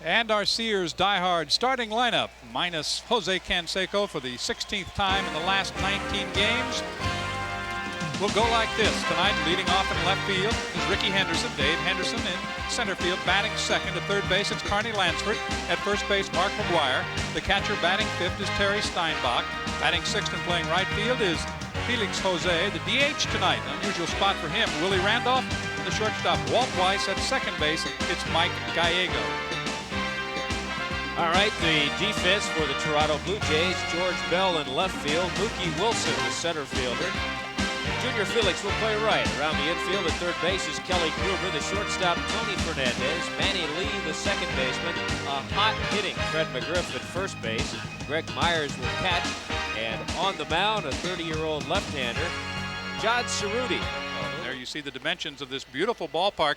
And our Sears diehard starting lineup, minus Jose Canseco for the 16th time in the last 19 games, will go like this. Tonight, leading off in left field is Ricky Henderson. Dave Henderson in center field, batting second. At third base, it's Carney Lansford. At first base, Mark McGuire. The catcher batting fifth is Terry Steinbach. Batting sixth and playing right field is Felix Jose. The DH tonight, unusual spot for him, Willie Randolph. The shortstop, Walt Weiss. At second base, it's Mike Gallego. All right, the defense for the Toronto Blue Jays, George Bell in left field, Mookie Wilson, the center fielder. Junior Felix will play right. Around the infield at third base is Kelly Gruber, the shortstop, Tony Fernandez, Manny Lee, the second baseman, a hot-hitting Fred McGriff at first base. Greg Myers will catch, and on the mound, a 30-year-old left-hander, John Cerruti. There you see the dimensions of this beautiful ballpark.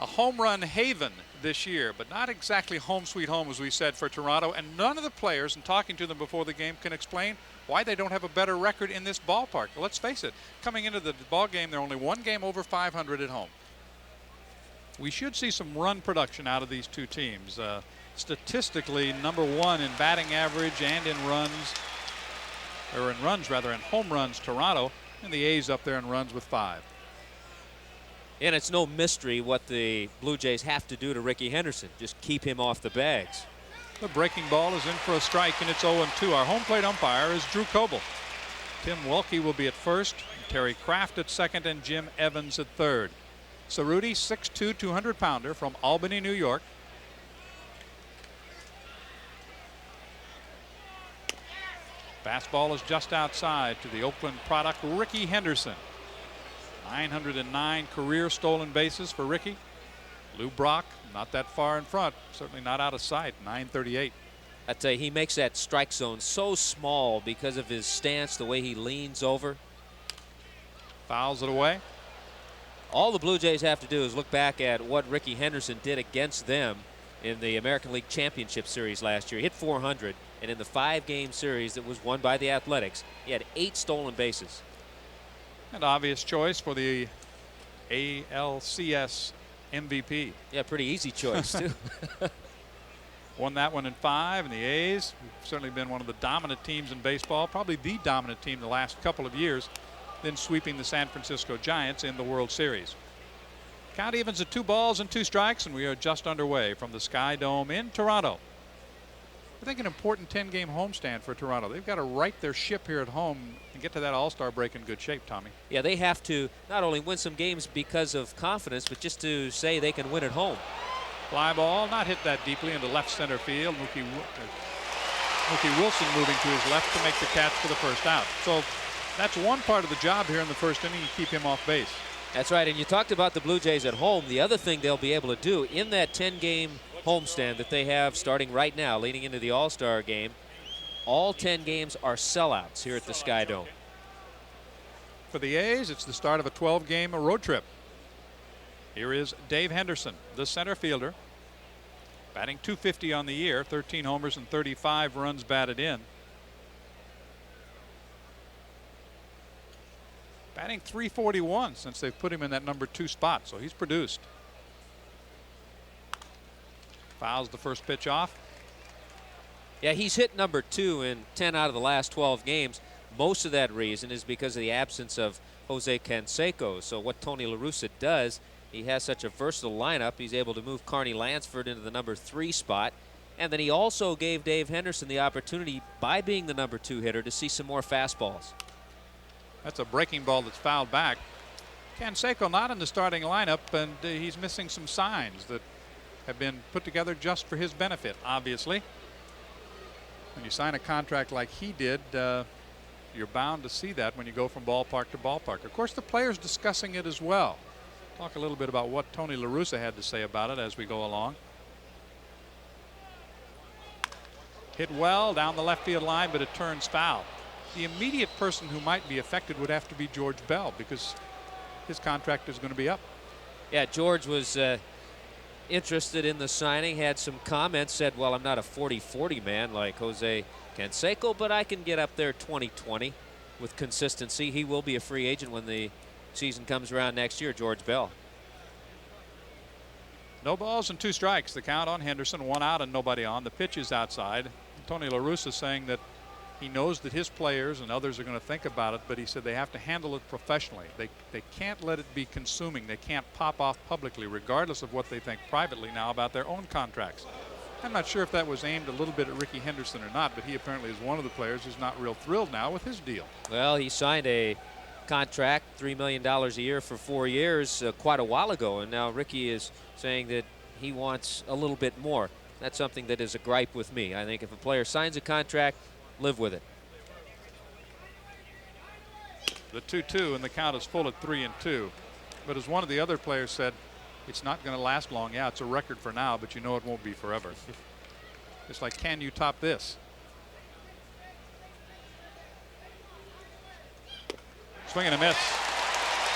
A home run haven this year, but not exactly home sweet home, as we said, for Toronto. And none of the players, in talking to them before the game, can explain why they don't have a better record in this ballpark. Well, let's face it, coming into the ball game, they're only one game over 500 at home. We should see some run production out of these two teams. Statistically, number one in batting average and in runs, or in runs rather, in home runs, Toronto, and the A's up there in runs with 5. And it's no mystery what the Blue Jays have to do to Ricky Henderson. Just keep him off the bags. The breaking ball is in for a strike, and it's 0-2. Our home plate umpire is Drew Coble. Tim Welke will be at first, Terry Kraft at second, and Jim Evans at third. Cerruti, 6'2", 200-pounder from Albany, New York. Fastball is just outside to the Oakland product, Ricky Henderson. 909 career stolen bases for Ricky. Lou Brock, not that far in front, certainly not out of sight, 938. I tell you, he makes that strike zone so small because of his stance, the way he leans over. Fouls it away. All the Blue Jays have to do is look back at what Ricky Henderson did against them in the American League Championship Series last year. He hit 400, and in the 5-game series that was won by the Athletics, he had 8 stolen bases. An obvious choice for the ALCS MVP. Yeah, pretty easy choice, too. Won that one in 5, and the A's have certainly been one of the dominant teams in baseball, probably the dominant team the last couple of years, then sweeping the San Francisco Giants in the World Series. Count evens at 2 balls and 2 strikes, and we are just underway from the Sky Dome in Toronto. I think an important 10-game homestand for Toronto. They've got to right their ship here at home and get to that All-Star break in good shape, Tommy. Yeah, they have to not only win some games because of confidence, but just to say they can win at home. Fly ball, not hit that deeply into left center field. Mookie Wilson moving to his left to make the catch for the first out. So that's one part of the job here in the first inning, keep him off base. That's right, and you talked about the Blue Jays at home. The other thing they'll be able to do in that 10-game homestand that they have starting right now, leading into the All-Star game, all 10 games are sellouts here at the Sky Dome. For the A's, it's the start of a 12-game road trip. Here is Dave Henderson, the center fielder, batting .250 on the year, 13 homers and 35 runs batted in. Batting .341 since they've put him in that number 2 spot, so he's produced. Fouls the first pitch off. Yeah, he's hit number 2 in 10 out of the last 12 games. Most of that reason is because of the absence of Jose Canseco. So what Tony La Russa does, he has such a versatile lineup. He's able to move Carney Lansford into the number 3 spot. And then he also gave Dave Henderson the opportunity, by being the number 2 hitter, to see some more fastballs. That's a breaking ball that's fouled back. Canseco not in the starting lineup, and he's missing some signs that have been put together just for his benefit, obviously. When you sign a contract like he did, you're bound to see that when you go from ballpark to ballpark. Of course, the players discussing it as well. Talk a little bit about what Tony La Russa had to say about it as we go along. Hit well down the left field line, but it turns foul. The immediate person who might be affected would have to be George Bell, because his contract is going to be up. Yeah, George was interested in the signing, had some comments, said, well, I'm not a 40-40 man like Jose Canseco, but I can get up there 20-20 with consistency. He will be a free agent when the season comes around next year, George Bell. No balls and 2 strikes. The count on Henderson. 1 out and nobody on. The pitch is outside. Tony La Russa saying that he knows that his players and others are going to think about it, but he said they have to handle it professionally. They can't let it be consuming. They can't pop off publicly, regardless of what they think privately now about their own contracts. I'm not sure if that was aimed a little bit at Ricky Henderson or not, but he apparently is one of the players who's not real thrilled now with his deal. Well, he signed a contract, $3 million a year for 4 years, quite a while ago, and now Ricky is saying that he wants a little bit more. That's something that is a gripe with me. I think if a player signs a contract, live with it. The 2-2 and the count is full at 3-2. But as one of the other players said, it's not going to last long. Yeah, it's a record for now, but you know it won't be forever. It's like, can you top this? Swing and a miss.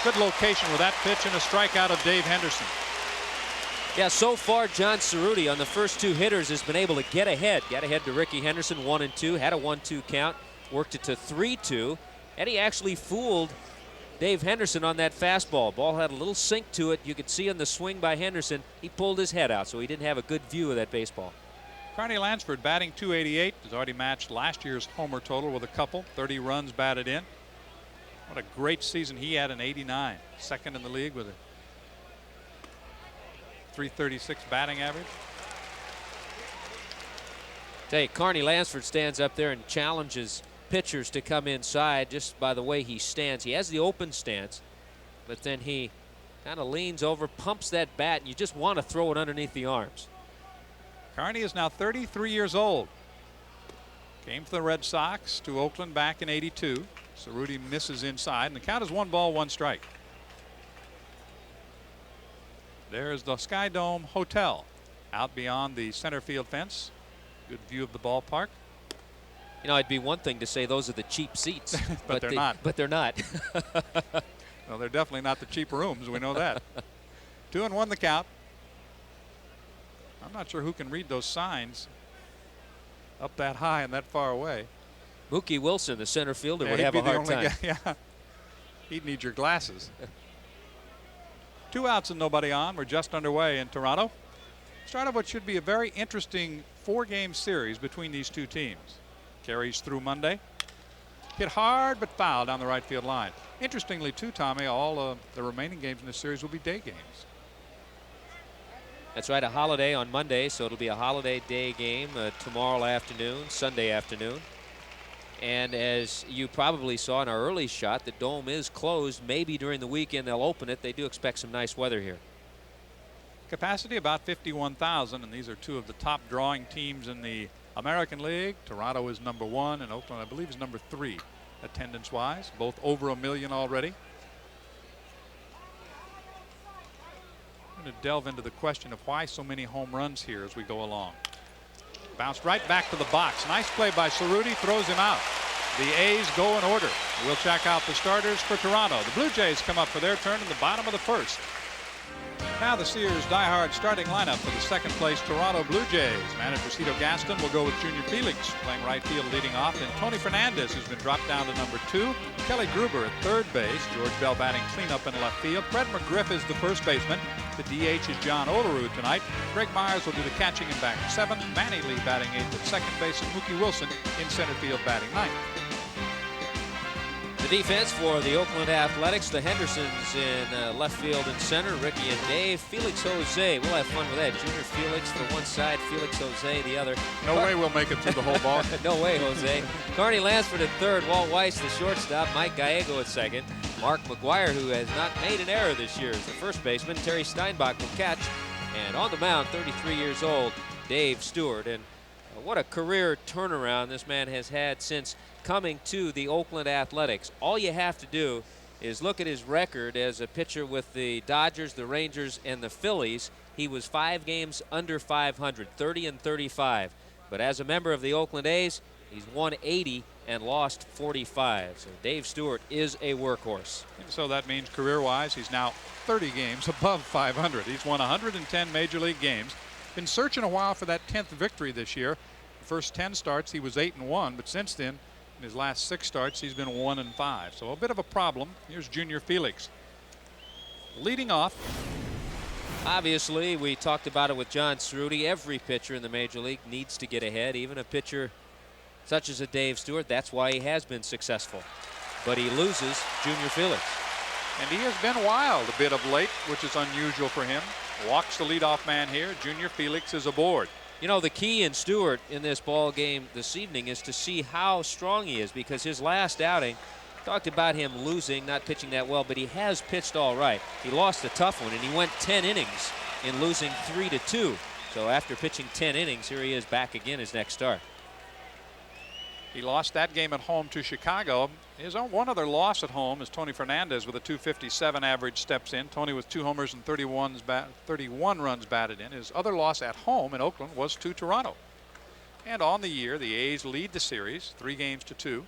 Good location with that pitch and a strikeout of Dave Henderson. Yeah, so far John Cerruti on the first 2 hitters has been able to get ahead. Got ahead to Ricky Henderson 1-2, had a 1-2 count, worked it to 3-2, and he actually fooled Dave Henderson on that fastball. Ball had a little sink to it. You could see on the swing by Henderson, he pulled his head out, so he didn't have a good view of that baseball. Carney Lansford batting .288 has already matched last year's homer total with a couple. 30 runs batted in. What a great season he had in '89. Second in the league with a .336 batting average. Tell you, Carney Lansford stands up there and challenges pitchers to come inside just by the way he stands. He has the open stance, but then he kind of leans over, pumps that bat, and you just want to throw it underneath the arms. Carney is now 33 years old. Came from the Red Sox to Oakland back in '82. Cerruti misses inside, and the count is 1 ball, 1 strike. There's the Sky Dome Hotel out beyond the center field fence. Good view of the ballpark. You know, it'd be one thing to say those are the cheap seats, but they're not. But they're not. No, they're definitely not the cheap rooms. We know that. 2-1 the count. I'm not sure who can read those signs up that high and that far away. Mookie Wilson, the center fielder, Yeah, would he'd have be a the hard only time. guy, yeah. He'd need your glasses. 2 outs and nobody on. We're just underway in Toronto. Start of what should be a very interesting 4-game series between these 2 teams. Carries through Monday. Hit hard but foul down the right field line. Interestingly, too, Tommy, all the remaining games in this series will be day games. That's right, a holiday on Monday, so it'll be a holiday day game tomorrow afternoon, Sunday afternoon. And as you probably saw in our early shot, the dome is closed. Maybe during the weekend they'll open it. They do expect some nice weather here. Capacity about 51,000, and these are 2 of the top drawing teams in the American League. Toronto is number 1, and Oakland, I believe, is number 3 attendance-wise. Both over 1 million already. I'm going to delve into the question of why so many home runs here as we go along. Bounced right back to the box. Nice play by Cerruti. Throws him out. The A's go in order. We'll check out the starters for Toronto. The Blue Jays come up for their turn in the bottom of the 1st. Now the Sears diehard starting lineup for the 2nd place Toronto Blue Jays. Manager Cito Gaston will go with Junior Felix playing right field leading off, and Tony Fernandez, who's been dropped down to number 2. Kelly Gruber at 3rd base. George Bell batting cleanup in left field. Fred McGriff is the 1st baseman. The DH is John Olerud tonight. Greg Myers will do the catching and batting 7th. Manny Lee batting 8th at 2nd base, and Mookie Wilson in center field batting 9th. The defense for the Oakland Athletics, the Hendersons in left field and center, Ricky and Dave. Felix Jose, we'll have fun with that. Junior Felix for one side, Felix Jose the other. No way we'll make it through the whole ball. No way, Jose. Carney Lansford at 3rd, Walt Weiss the shortstop, Mike Gallego at 2nd. Mark McGuire, who has not made an error this year, is the 1st baseman. Terry Steinbach will catch. And on the mound, 33 years old, Dave Stewart. And what a career turnaround this man has had since coming to the Oakland Athletics. All you have to do is look at his record as a pitcher with the Dodgers, the Rangers, and the Phillies. He was 5 games under 500, 30-35. But as a member of the Oakland A's, he's won 80 and lost 45. So Dave Stewart is a workhorse. And so that means career-wise, he's now 30 games above 500. He's won 110 Major League games. Been searching a while for that 10th victory this year. The first 10 starts, he was 8-1, but since then, in his last 6 starts, he's been 1-5. So a bit of a problem. Here's Junior Felix. Leading off, Obviously, we talked about it with John Cerruti. Every pitcher in the major league needs to get ahead, even a pitcher such as a Dave Stewart. That's why he has been successful. But he loses Junior Felix. And he has been wild a bit of late, which is unusual for him. Walks the leadoff man here. Junior Felix is aboard. You know, the key in Stewart in this ball game this evening is to see how strong he is, because his last outing, talked about him losing, not pitching that well, but he has pitched all right. He lost a tough one, and he went 10 innings in losing 3-2. So after pitching 10 innings, here he is back again his next start. He lost that game at home to Chicago. His own one other loss at home is Tony Fernandez with a .257 average steps in. Tony with 2 homers and 31 runs batted in. His other loss at home in Oakland was to Toronto. And on the year, the A's lead the series 3-2.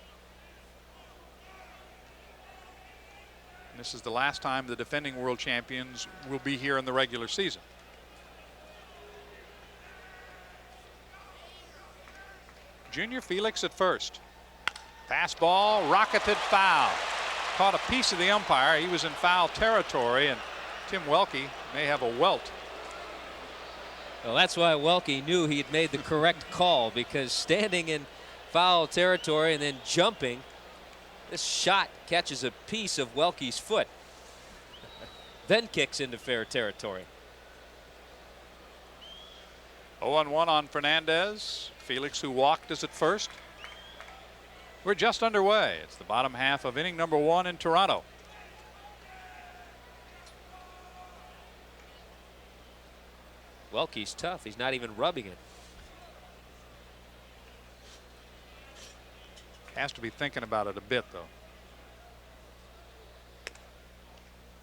This is the last time the defending world champions will be here in the regular season. Junior Felix at first. Fastball rocketed foul. Caught a piece of the umpire. He was in foul territory, and Tim Welke may have a welt. Well, that's why Welke knew he had made the correct call, because standing in foul territory and then jumping, this shot catches a piece of Welke's foot, then kicks into fair territory. 0-1 on Fernandez. Felix, who walked, is at first. We're just underway. It's the bottom half of inning number 1 in Toronto. Welke's tough. He's not even rubbing it. Has to be thinking about it a bit, though.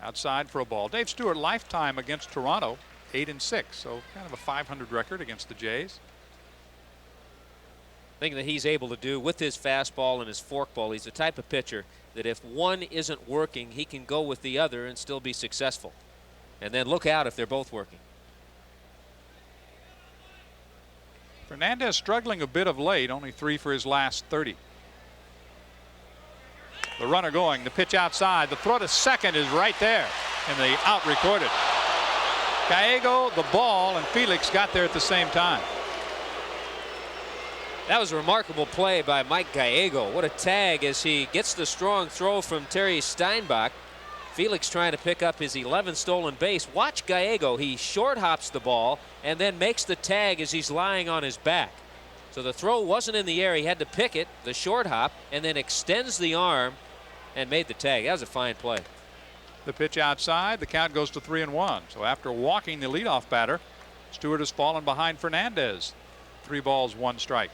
Outside for a ball. Dave Stewart, lifetime against Toronto, 8-6, so kind of a .500 record against the Jays. Thing that he's able to do with his fastball and his forkball, he's the type of pitcher that if one isn't working, he can go with the other and still be successful. And then look out if they're both working. Fernandez struggling a bit of late, only 3 for his last 30. The runner going, the pitch outside, the throw to second is right there, and the out recorded. Gallego, the ball, and Felix got there at the same time. That was a remarkable play by Mike Gallego. What a tag as he gets the strong throw from Terry Steinbach. Felix trying to pick up his 11th stolen base. Watch Gallego. He short hops the ball and then makes the tag as he's lying on his back. So the throw wasn't in the air. He had to pick it, the short hop, and then extends the arm and made the tag. That was a fine play. The pitch outside. The count goes to 3-1. So after walking the leadoff batter, Stewart has fallen behind Fernandez. 3 balls, 1 strike.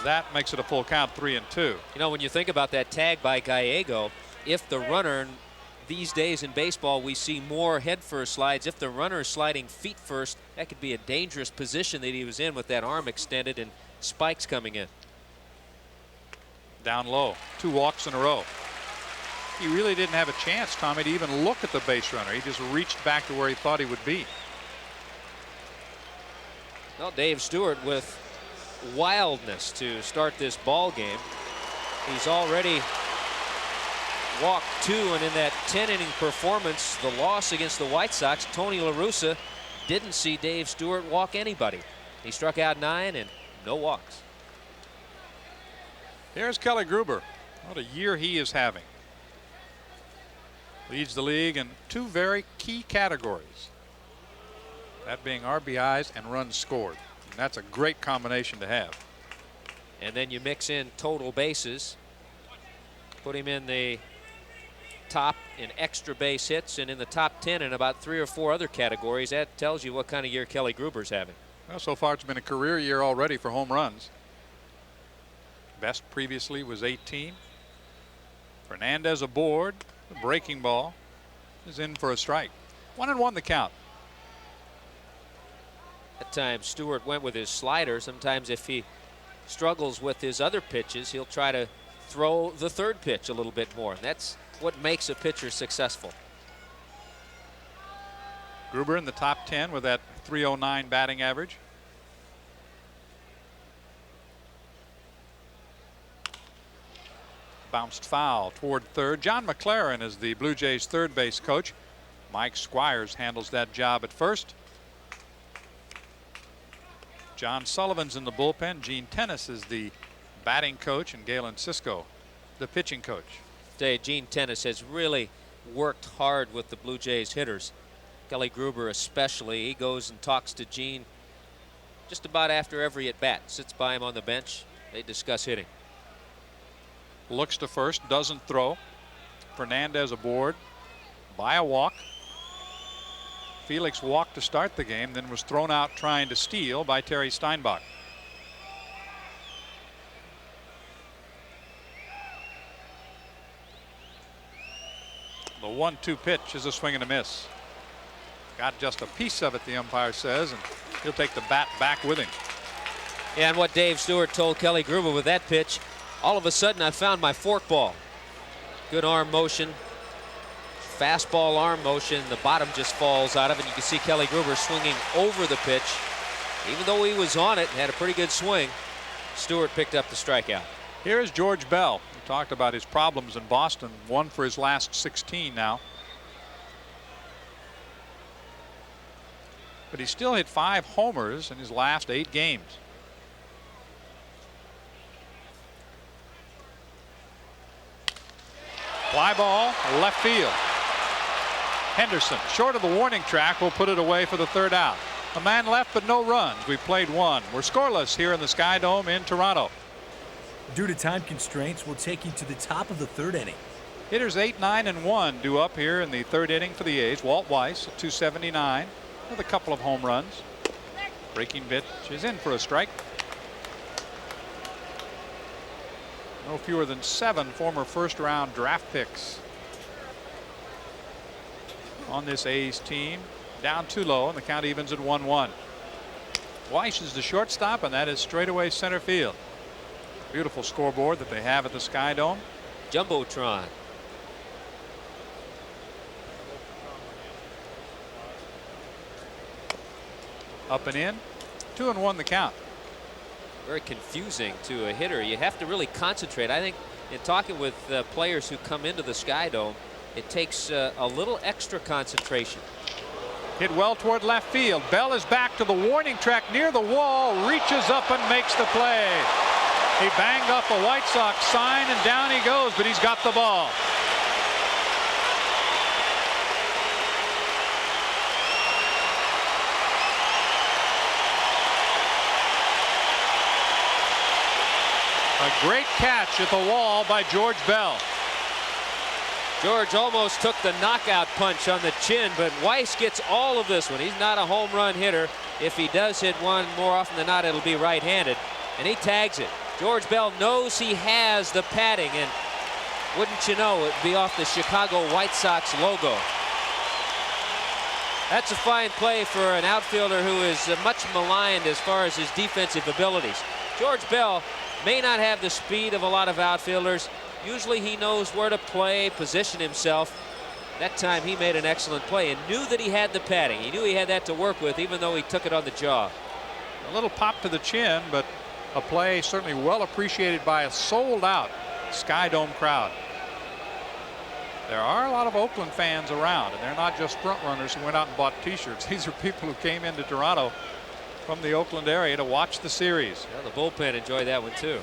That makes it a full count, 3-2. You know, when you think about that tag by Gallego, if the runner, these days in baseball we see more head first slides. If the runner is sliding feet first, that could be a dangerous position that he was in with that arm extended and spikes coming in. Down low, 2 walks in a row. He really didn't have a chance, Tommy, to even look at the base runner. He just reached back to where he thought he would be. Well, Dave Stewart with wildness to start this ball game. He's already walked 2, and in that 10-inning performance, the loss against the White Sox, Tony La Russa didn't see Dave Stewart walk anybody. He struck out 9 and no walks. Here's Kelly Gruber. What a year he is having. Leads the league in 2 very key categories. That being RBIs and runs scored. And that's a great combination to have. And then you mix in total bases. Put him in the top in extra base hits and in the top 10 in about 3 or 4 other categories. That tells you what kind of year Kelly Gruber's having. Well, so far it's been a career year already for home runs. Best previously was 18. Fernandez aboard. The breaking ball is in for a strike. 1-1 the count. That time Stewart went with his slider. Sometimes if he struggles with his other pitches, he'll try to throw the third pitch a little bit more. And that's what makes a pitcher successful. Gruber in the top 10 with that .309 batting average. Bounced foul toward third. John McLaren is the Blue Jays third base coach. Mike Squires handles that job at first. John Sullivan's in the bullpen. Gene Tennis is the batting coach, and Galen Cisco the pitching coach. Gene Tennis has really worked hard with the Blue Jays hitters. Kelly Gruber especially. He goes and talks to Gene just about after every at bat. Sits by him on the bench. They discuss hitting. Looks to first, doesn't throw. Fernandez aboard by a walk. Felix walked to start the game, then was thrown out trying to steal by Terry Steinbach. The 1-2 pitch is a swing and a miss. Got just a piece of it, the umpire says, and he'll take the bat back with him. Yeah, and what Dave Stewart told Kelly Gruber with that pitch, all of a sudden I found my forkball. Good arm motion. Fastball arm motion. The bottom just falls out of it. You can see Kelly Gruber swinging over the pitch. Even though he was on it, had a pretty good swing, Stewart picked up the strikeout. Here is George Bell. We talked about his problems in Boston. One for his last 16 now. But he still hit 5 homers in his last 8 games. Fly ball, left field. Henderson, short of the warning track, will put it away for the third out. A man left, but no runs. We played one. We're scoreless here in the Sky Dome in Toronto. Due to time constraints, we'll take you to the top of the third inning. Hitters 8, 9, and 1 due up here in the third inning for the A's. Walt Weiss at 279 with a couple of home runs. Breaking pitch is in for a strike. No fewer than 7 former first-round draft picks on this A's team. Down too low, and the count evens at 1-1. Weiss is the shortstop, and that is straightaway center field. Beautiful scoreboard that they have at the Sky Dome. Jumbotron. Up and in. 2-1 the count. Very confusing to a hitter. You have to really concentrate. I think in talking with players who come into the Sky Dome, it takes a little extra concentration. Hit well toward left field. Bell is back to the warning track near the wall, reaches up and makes the play. He banged up a White Sox sign and down he goes, but he's got the ball. A great catch at the wall by George Bell. George almost took the knockout punch on the chin, but Weiss gets all of this one. He's not a home run hitter. If he does hit one, more often than not, it'll be right-handed. And he tags it. George Bell knows he has the padding, and wouldn't you know, it'd be off the Chicago White Sox logo. That's a fine play for an outfielder who is much maligned as far as his defensive abilities. George Bell may not have the speed of a lot of outfielders. Usually he knows where to play, position himself. That time he made an excellent play and knew that he had the padding. He knew he had that to work with, even though he took it on the jaw. A little pop to the chin, but a play certainly well appreciated by a sold-out Sky Dome crowd. There are a lot of Oakland fans around, and they're not just front runners who went out and bought t-shirts. These are people who came into Toronto from the Oakland area to watch the series. Yeah, the bullpen enjoyed that one too.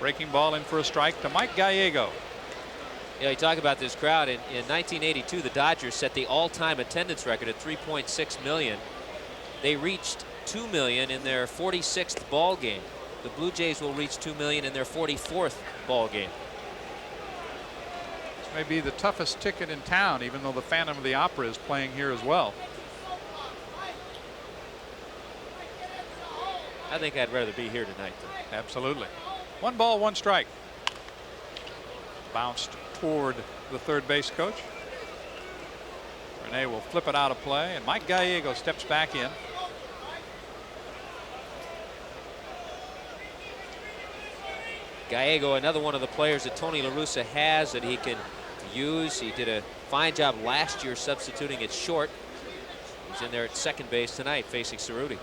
Breaking ball in for a strike to Mike Gallego. Yeah, you talk about this crowd. In 1982, the Dodgers set the all-time attendance record at 3.6 million. They reached 2 million in their 46th ball game. The Blue Jays will reach 2 million in their 44th ball game. This may be the toughest ticket in town, even though the Phantom of the Opera is playing here as well. I think I'd rather be here tonight, though. Absolutely. 1 ball, 1 strike. Bounced toward the third base coach. Rene will flip it out of play, and Mike Gallego steps back in. Gallego, another one of the players that Tony La Russa has that he can use. He did a fine job last year substituting at short. He's in there at second base tonight facing Cerruti.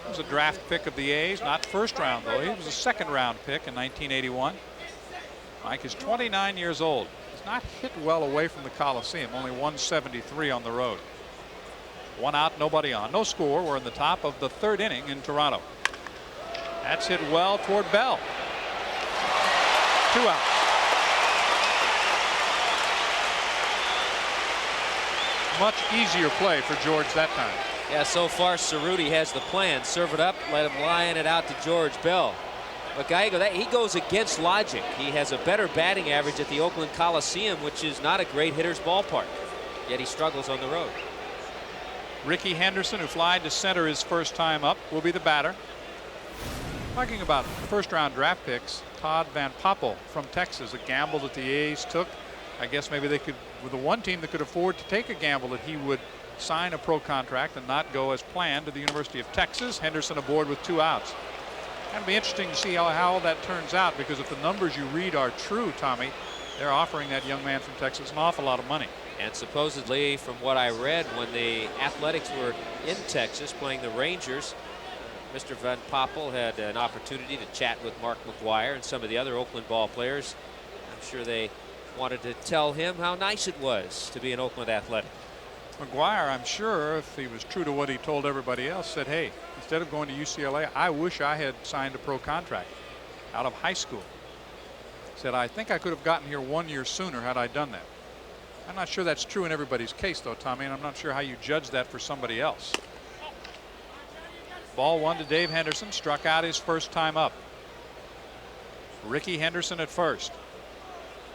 He was a draft pick of the A's, not first round though. He was a second round pick in 1981. Mike is 29 years old. He's not hit well away from the Coliseum, only 173 on the road. 1 out, nobody on. No score. We're in the top of the 3rd inning in Toronto. That's hit well toward Bell. 2 outs. Much easier play for George that time. Yeah, so far Cerruti has the plan. Serve it up, let him line it out to George Bell. But Gallego, he goes against logic. He has a better batting average at the Oakland Coliseum, which is not a great hitter's ballpark. Yet he struggles on the road. Ricky Henderson, who flied to center his first time up, will be the batter. Talking about first-round draft picks, Todd Van Poppel from Texas, a gamble that the A's took. I guess maybe they could, with the one team that could afford to take a gamble that he would sign a pro contract and not go as planned to the University of Texas. Henderson aboard with 2 outs. It'll be interesting to see how that turns out, because if the numbers you read are true, Tommy, they're offering that young man from Texas an awful lot of money. And supposedly, from what I read, when the Athletics were in Texas playing the Rangers, Mr. Van Poppel had an opportunity to chat with Mark McGuire and some of the other Oakland ball players. I'm sure they wanted to tell him how nice it was to be an Oakland Athletic. McGuire, I'm sure, if he was true to what he told everybody else, said, hey, instead of going to UCLA, I wish I had signed a pro contract out of high school. Said, I think I could have gotten here 1 year sooner had I done that. I'm not sure that's true in everybody's case, though, Tommy, and I'm not sure how you judge that for somebody else. Ball 1 to Dave Henderson, struck out his first time up. Ricky Henderson at first.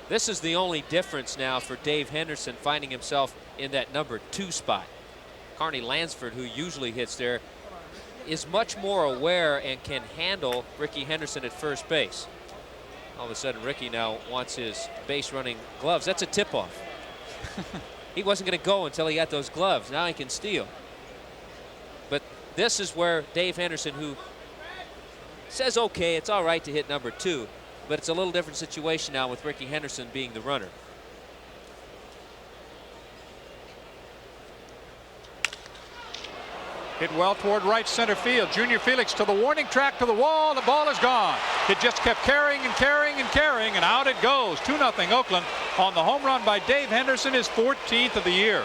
This is the only difference now for Dave Henderson, finding himself in that number 2 spot. Carney Lansford, who usually hits there, is much more aware and can handle Ricky Henderson at first base. All of a sudden, Ricky now wants his base running gloves. That's a tip-off. He wasn't going to go until he got those gloves. Now he can steal. But this is where Dave Henderson, who says, okay, it's all right to hit number 2, but it's a little different situation now with Ricky Henderson being the runner. Hit well toward right center field. Junior Felix to the warning track, to the wall. The ball is gone. It just kept carrying and carrying and carrying, and out it goes. 2-0 Oakland on the home run by Dave Henderson, his 14th of the year.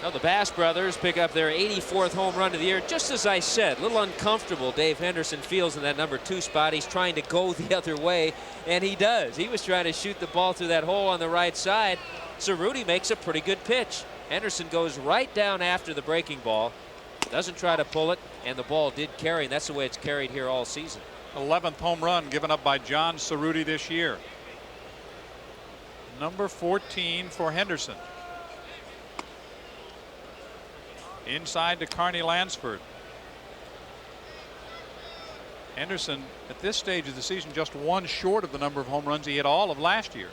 Now the Bass brothers pick up their 84th home run of the year. Just as I said, a little uncomfortable Dave Henderson feels in that number 2 spot. He's trying to go the other way, and he does. He was trying to shoot the ball through that hole on the right side. Cerruti makes a pretty good pitch. Henderson goes right down after the breaking ball, doesn't try to pull it, and the ball did carry, and that's the way it's carried here all season. 11th home run given up by John Cerruti this year. Number 14 for Henderson. Inside to Carney Lansford. Henderson at this stage of the season just 1 short of the number of home runs he hit all of last year.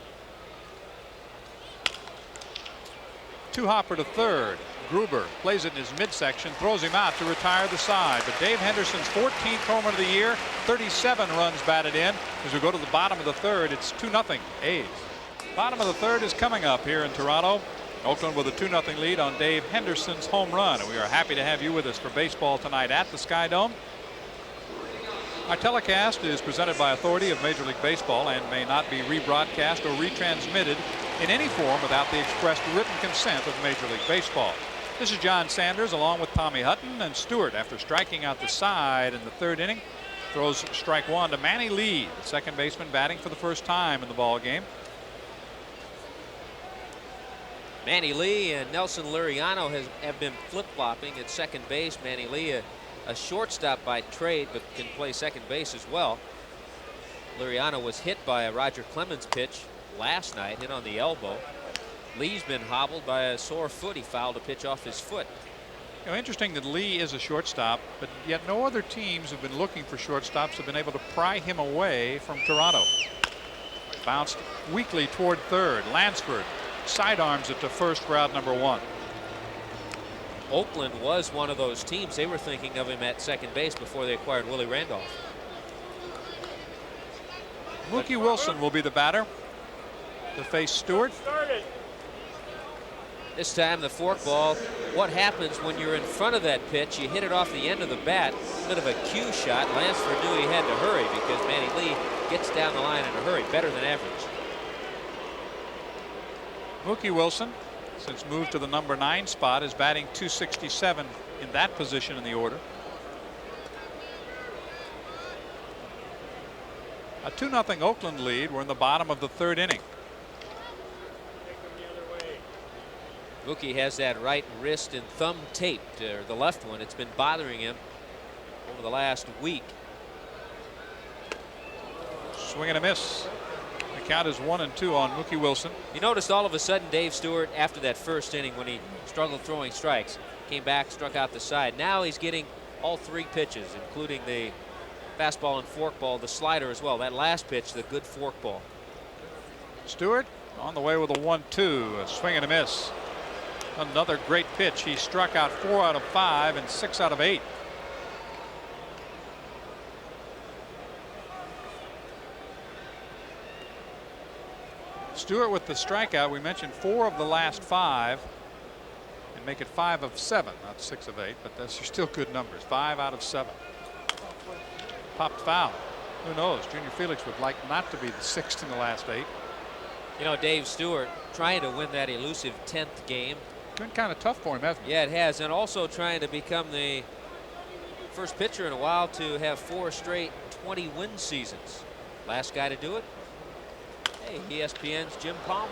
2-hopper to third. Gruber plays it in his midsection, throws him out to retire the side. But Dave Henderson's 14th home run of the year, 37 runs batted in. As we go to the bottom of the 3rd, it's 2-0 A's. Bottom of the 3rd is coming up here in Toronto. Oakland with a 2-0 lead on Dave Henderson's home run. And we are happy to have you with us for baseball tonight at the Sky Dome. Our telecast is presented by authority of Major League Baseball and may not be rebroadcast or retransmitted in any form without the expressed written consent of Major League Baseball. This is John Sanders along with Tommy Hutton, and Stewart, after striking out the side in the 3rd inning, throws strike 1 to Manny Lee, the second baseman, batting for the first time in the ball game. Manny Lee and Nelson Liriano have been flip-flopping at second base. Manny Lee, a shortstop by trade, but can play second base as well. Liriano was hit by a Roger Clemens pitch last night, hit on the elbow. Lee's been hobbled by a sore foot. He fouled a pitch off his foot. You know, interesting that Lee is a shortstop, but yet no other teams have been looking for shortstops have been able to pry him away from Toronto. Bounced weakly toward third. Lansford sidearms it to first for out number 1. Oakland was one of those teams. They were thinking of him at second base before they acquired Willie Randolph. Mookie Wilson will be the batter to face Stewart. This time the forkball. What happens when you're in front of that pitch? You hit it off the end of the bat. A bit of a cue shot. Lansford knew he had to hurry because Manny Lee gets down the line in a hurry, better than average. Mookie Wilson, since moved to the number 9 spot, is batting .267 in that position in the order. A 2-0 Oakland lead. We're in the bottom of the 3rd inning. Mookie has that right wrist and thumb taped, or the left one. It's been bothering him over the last week. Swing and a miss. The count is 1-2 on Mookie Wilson. You noticed all of a sudden Dave Stewart, after that first inning when he struggled throwing strikes, came back, struck out the side. Now he's getting all 3 pitches, including the fastball and forkball, the slider as well. That last pitch, the good forkball. Stewart on the way with a 1-2. A swing and a miss. Another great pitch. He struck out 4 out of 5 and 6 out of 8. Stewart with the strikeout. We mentioned 4 of the last 5 and make it 5 of 7, not 6 of 8, but those are still good numbers. 5 out of 7. Popped foul. Who knows? Junior Felix would like not to be the 6th in the last 8. You know, Dave Stewart trying to win that elusive 10th game. Been kind of tough for him, hasn't it? Yeah, it has, and also trying to become the first pitcher in a while to have 4 straight 20-win seasons. Last guy to do it? Hey, ESPN's Jim Palmer.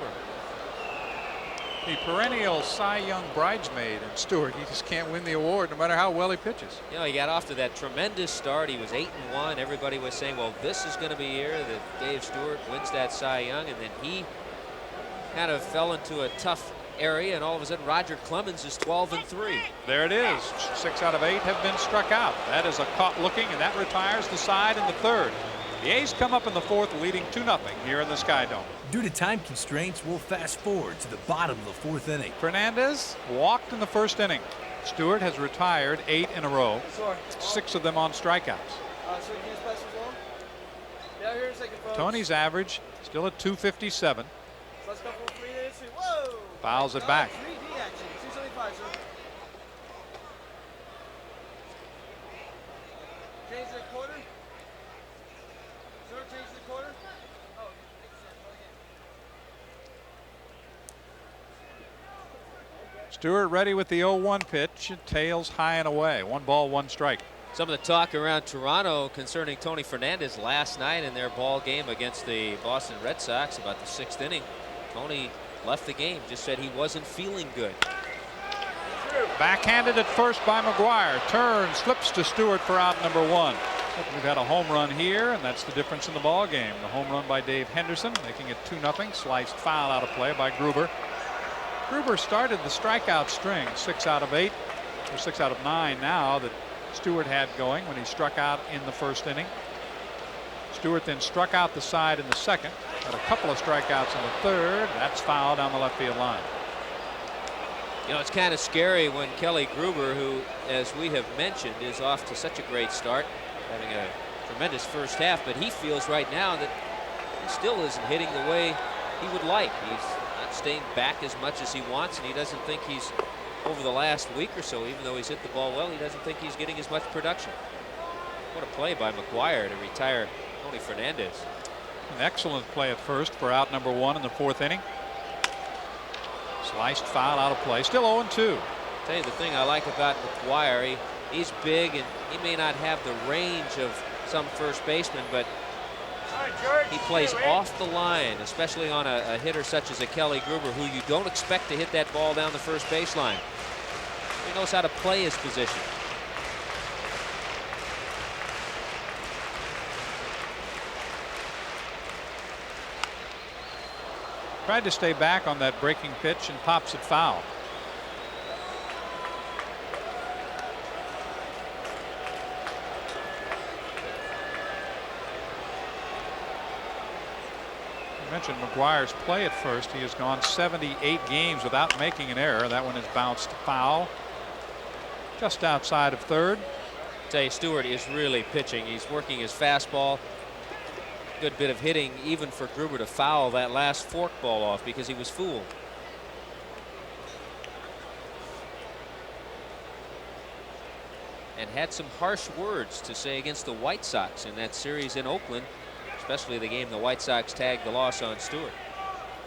The perennial Cy Young bridesmaid in Stewart. He just can't win the award no matter how well he pitches. You know, he got off to that tremendous start. He was 8-1. Everybody was saying, well, this is going to be a year that Dave Stewart wins that Cy Young, and then he kind of fell into a tough area, and all of a sudden Roger Clemens is 12-3. There it is. 6 out of 8 have been struck out. That is a caught looking, and that retires the side in the 3rd. The A's come up in the 4th, leading 2-0 here in the Sky Dome. Due to time constraints, we'll fast forward to the bottom of the 4th inning. Fernandez walked in the 1st inning. Stewart has retired 8 in a row, 6 of them on strikeouts. Tony's average still at .257. Fouls it back. Stewart ready with the 0-1 pitch. Tails high and away. 1 ball, 1 strike. Some of the talk around Toronto concerning Tony Fernandez last night in their ball game against the Boston Red Sox about the 6th inning. Tony left the game, just said he wasn't feeling good. Backhanded at first by McGuire. Turns, slips to Stewart for out number 1. We've had a home run here, and that's the difference in the ball game. The home run by Dave Henderson, making it 2-0. Sliced foul out of play by Gruber. Gruber started the strikeout string, 6 out of 8, or 6 out of 9 now that Stewart had going when he struck out in the 1st inning. Stewart then struck out the side in the 2nd. Had a couple of strikeouts in the 3rd. That's foul down the left field line. You know, it's kind of scary when Kelly Gruber, who, as we have mentioned, is off to such a great start, having a tremendous first half, but he feels right now that he still isn't hitting the way he would like. He's not staying back as much as he wants, and he doesn't think he's, over the last week or so, even though he's hit the ball well, he doesn't think he's getting as much production. What a play by McGuire to retire Tony Fernandez. An excellent play at first for out number 1 in the 4th inning. Sliced foul out of play. Still 0-2. Tell you the thing I like about McGuire, he's big and he may not have the range of some first basemen, but he plays off the line, especially on a hitter such as a Kelly Gruber, who you don't expect to hit that ball down the first baseline. He knows how to play his position. Tried to stay back on that breaking pitch and pops it foul. I mentioned McGuire's play at first. He has gone 78 games without making an error. That one is bounced foul just outside of 3rd. Tell you, Stewart is really pitching. He's working his fastball. Good bit of hitting even for Gruber to foul that last forkball off because he was fooled. and had some harsh words to say against the White Sox in that series in Oakland, especially the game the White Sox tagged the loss on Stewart.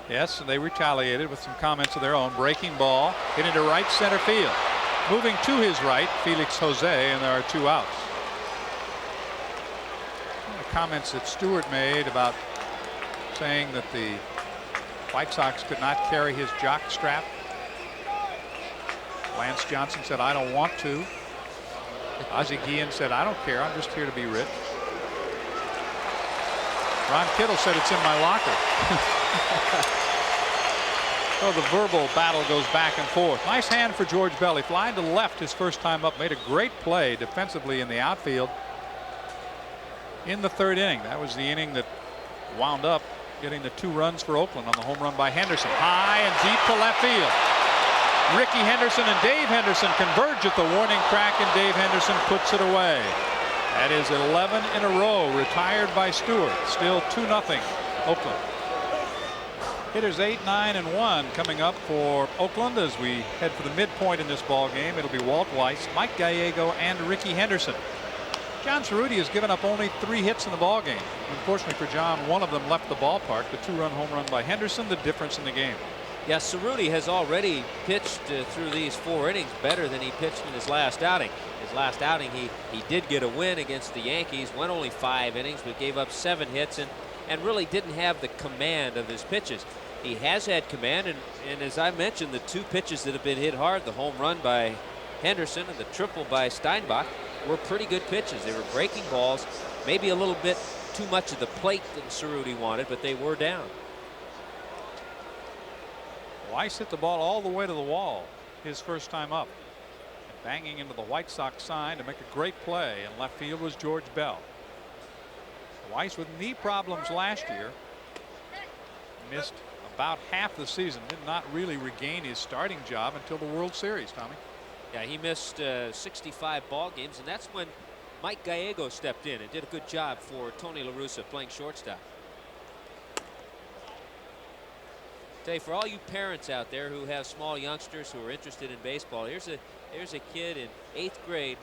Yes, and they retaliated with some comments of their own. Breaking ball, hit into right center field. Moving to his right, Felix Jose, and there are 2 outs. The comments that Stewart made about saying that the White Sox could not carry his jock strap. Lance Johnson said, "I don't want to." Ozzie Guillen said, "I don't care. I'm just here to be rich." Ron Kittle said, "It's in my locker." So the verbal battle goes back and forth. Nice hand for George Bell. He flying to left his first time up. Made a great play defensively in the outfield in the 3rd inning. That was the inning that wound up getting the 2 runs for Oakland on the home run by Henderson. High and deep to left field. Ricky Henderson and Dave Henderson converge at the warning track, and Dave Henderson puts it away. That is 11 in a row retired by Stewart. Still 2-0 Oakland. Hitters 8, 9, and 1 coming up for Oakland as we head for the midpoint in this ball game. It'll be Walt Weiss, Mike Gallego, and Ricky Henderson. John Cerruti has given up only 3 hits in the ball game. Unfortunately for John, one of them left the ballpark. The 2-run home run by Henderson, the difference in the game. Yeah, Cerruti has already pitched through these 4 innings better than he pitched in his last outing. His last outing, he did get a win against the Yankees, went only 5 innings, but gave up 7 hits and really didn't have the command of his pitches. He has had command, and as I mentioned, the 2 pitches that have been hit hard, the home run by Henderson and the triple by Steinbach, were pretty good pitches. They were breaking balls, maybe a little bit too much of the plate than Cerruti wanted, but they were down. Weiss hit the ball all the way to the wall his first time up. And banging into the White Sox sign to make a great play in left field was George Bell. Weiss with knee problems last year. Missed about half the season. Did not really regain his starting job until the World Series, Tommy. Yeah, he missed 65 ball games, and that's when Mike Gallego stepped in and did a good job for Tony La Russa playing shortstop. Tell you, for all you parents out there who have small youngsters who are interested in baseball, here's a kid in 8th grade.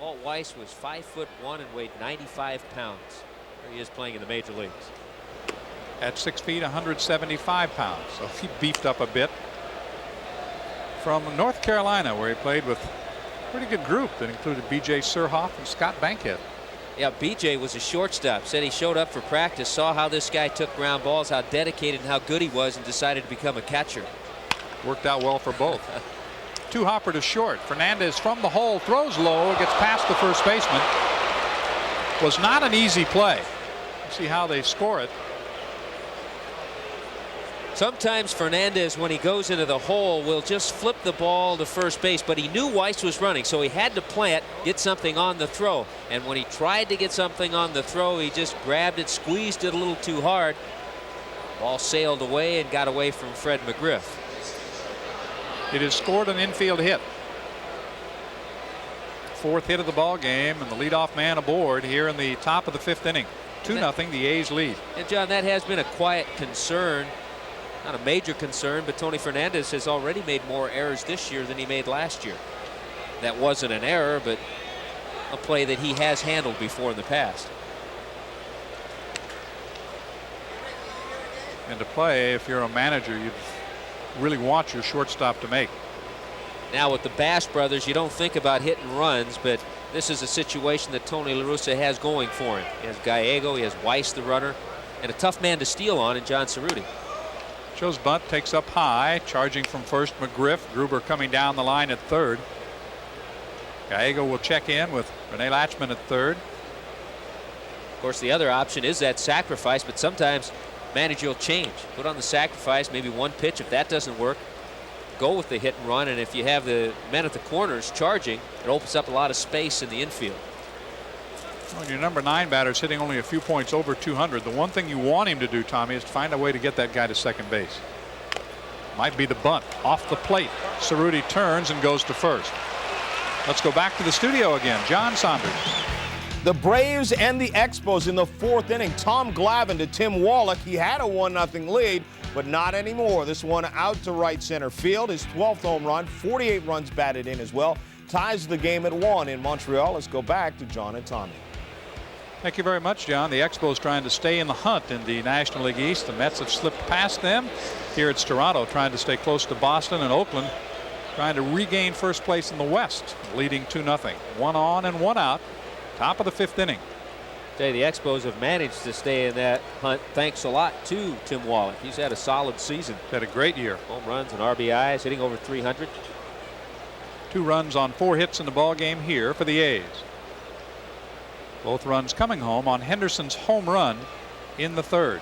Walt Weiss was 5'1" and weighed 95 pounds. There he is playing in the major leagues. At 6 feet, 175 pounds. So he beefed up a bit. From North Carolina, where he played with a pretty good group that included B.J. Surhoff and Scott Bankhead. Yeah, B.J. was a shortstop. Said he showed up for practice, saw how this guy took ground balls, how dedicated and how good he was, and decided to become a catcher. Worked out well for both. 2 hopper to short. Fernandez from the hole, throws low, gets past the first baseman. Was not an easy play. Let's see how they score it. Sometimes Fernandez, when he goes into the hole, will just flip the ball to first base, but he knew Weiss was running, so he had to plant, get something on the throw. And when he tried to get something on the throw, he just grabbed it, squeezed it a little too hard. Ball sailed away and got away from Fred McGriff. It has scored an infield hit. 4th hit of the ball game, and the leadoff man aboard here in the top of the 5th inning. 2-0, the A's lead. And John, that has been a quiet concern. Not a major concern, but Tony Fernandez has already made more errors this year than he made last year. That wasn't an error, but a play that he has handled before in the past. And to play, if you're a manager, you really want your shortstop to make. Now with the Bass brothers, you don't think about hitting runs, but this is a situation that Tony La Russa has going for him. He has Gallego, he has Weiss the runner, and a tough man to steal on in John Cerruti. Joe's bunt takes up high, charging from first McGriff. Gruber coming down the line at 3rd. Gallego will check in with Rene Latchman at 3rd. Of course, the other option is that sacrifice, but sometimes manager will change. Put on the sacrifice, maybe 1 pitch. If that doesn't work, go with the hit and run, and if you have the men at the corners charging, it opens up a lot of space in the infield. When your number 9 batter's hitting only a few points over 200, the one thing you want him to do, Tommy, is to find a way to get that guy to second base. Might be the bunt off the plate. Cerruti turns and goes to first. Let's go back to the studio again. John Saunders. The Braves and the Expos in the 4th inning. Tom Glavine to Tim Wallach. He had a 1-0 lead, but not anymore. This one out to right center field. His 12th home run, 48 runs batted in as well. ties the game at 1 in Montreal. Let's go back to John and Tommy. Thank you very much, John. The Expos trying to stay in the hunt in the National League East. The Mets have slipped past them. Here it's Toronto trying to stay close to Boston, and Oakland trying to regain first place in the West, leading 2-0. 1 on and 1 out. Top of the 5th inning. The Expos have managed to stay in that hunt thanks a lot to Tim Wallach. He's had a solid season. Had a great year. Home runs and RBIs, hitting over 300. 2 runs on 4 hits in the ball game here for the A's. Both runs coming home on Henderson's home run in the 3rd.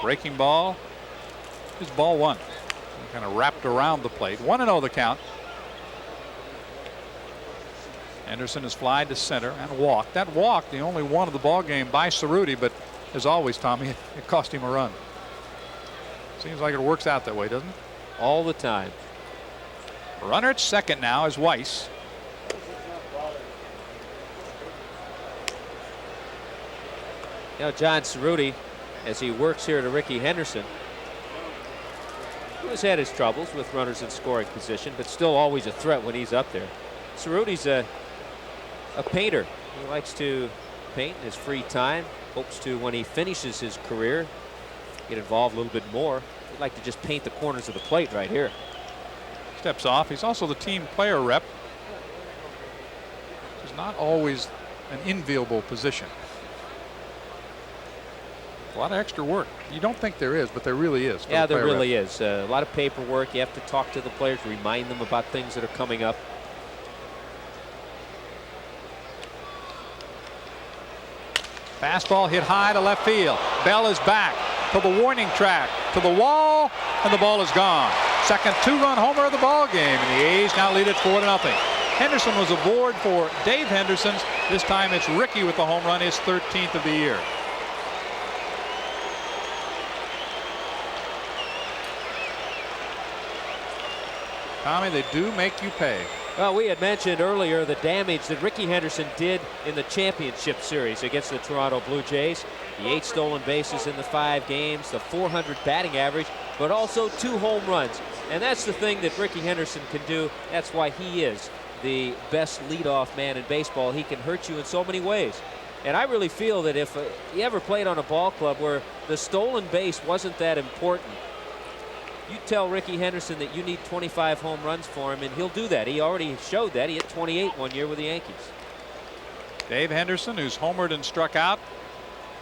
Breaking ball is ball 1. Kind of wrapped around the plate. 1-0 the count. Henderson has flied to center and walked. That walk, the only one of the ball game by Cerruti, but as always, Tommy, it cost him a run. Seems like it works out that way, doesn't it? All the time. Runner at second now is Weiss. You know, John Cerruti, as he works here to Ricky Henderson, who has had his troubles with runners in scoring position, but still always a threat when he's up there. Cerruti's a painter. He likes to paint in his free time. Hopes to, when he finishes his career, get involved a little bit more. He'd like to just paint the corners of the plate right here. Steps off. He's also the team player rep. It's not always an enviable position. A lot of extra work. You don't think there is, but there really is. Yeah, there really is. A lot of paperwork. You have to talk to the players, remind them about things that are coming up. Fastball hit high to left field. Bell is back to the warning track, to the wall, and the ball is gone. Second 2-run homer of the ball game, and the A's now lead it 4-0. Henderson was aboard for Dave Henderson's. This time it's Ricky with the home run, his 13th of the year. Tommy, they do make you pay. Well, we had mentioned earlier the damage that Ricky Henderson did in the championship series against the Toronto Blue Jays. The 8 stolen bases in the 5 games, the .400 batting average, but also 2 home runs. And that's the thing that Ricky Henderson can do. That's why he is the best leadoff man in baseball. He can hurt you in so many ways. And I really feel that if he ever played on a ball club where the stolen base wasn't that important, you tell Ricky Henderson that you need 25 home runs for him, and he'll do that. He already showed that. He hit 28 one year with the Yankees. Dave Henderson, who's homered and struck out.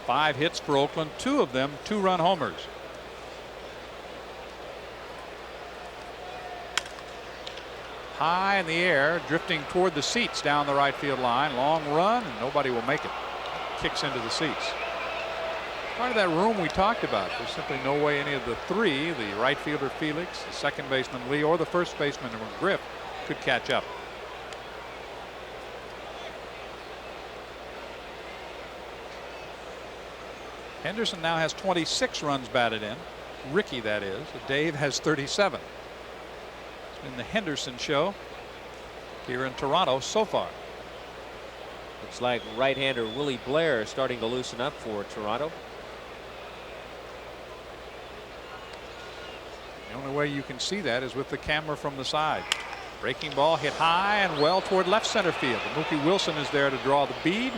5 hits for Oakland, 2 of them 2-run homers. High in the air, drifting toward the seats down the right field line. Long run, and nobody will make it. Kicks into the seats. Part of that room we talked about. There's simply no way any of the 3, the right fielder Felix, the second baseman Lee, or the first baseman McGriff, could catch up. Henderson now has 26 runs batted in. Ricky, that is. Dave has 37. It's been the Henderson show here in Toronto so far. Looks like right-hander Willie Blair is starting to loosen up for Toronto. The only way you can see that is with the camera from the side. Breaking ball hit high and well toward left center field. Mookie Wilson is there to draw the bead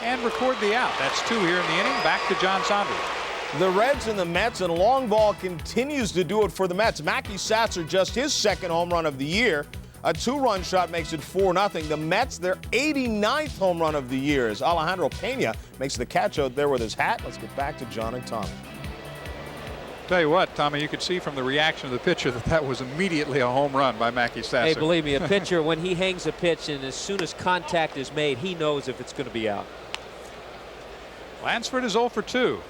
and record the out. That's 2 here in the inning. Back to John Saunders. The Reds and the Mets, and long ball continues to do it for the Mets. Mackey Sasser just his 2nd home run of the year. A 2-run shot makes it 4-0. The Mets, their 89th home run of the year, as Alejandro Pena makes the catch out there with his hat. Let's get back to John and Tommy. Tell you what, Tommy, you could see from the reaction of the pitcher that was immediately a home run by Mackey Sasser. Hey, believe me, a pitcher, when he hangs a pitch and as soon as contact is made, he knows if it's going to be out. Lansford is 0 for 2.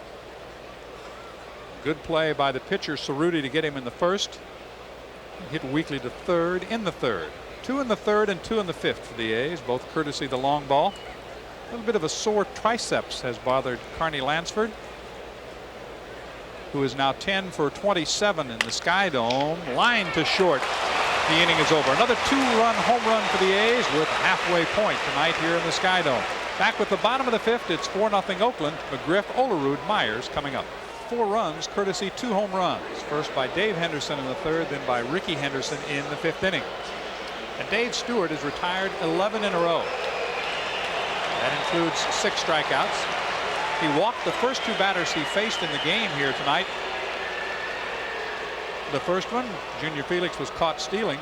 Good play by the pitcher Cerruti to get him in the 1st. Hit weakly to 3rd in the 3rd. 2 in the 3rd and 2 in the 5th for the A's, both courtesy the long ball. A little bit of a sore triceps has bothered Carney Lansford, who is now 10 for 27 in the Sky Dome. Line to short. The inning is over. Another 2-run home run for the A's with a halfway point tonight here in the Sky Dome. Back with the bottom of the 5th, it's 4-0 Oakland. McGriff, Olerud, Myers coming up. 4 runs, courtesy 2 home runs. First by Dave Henderson in the 3rd, then by Ricky Henderson in the 5th inning. And Dave Stewart has retired 11 in a row. That includes 6 strikeouts. He walked the first 2 batters he faced in the game here tonight. The first one, Junior Felix, was caught stealing.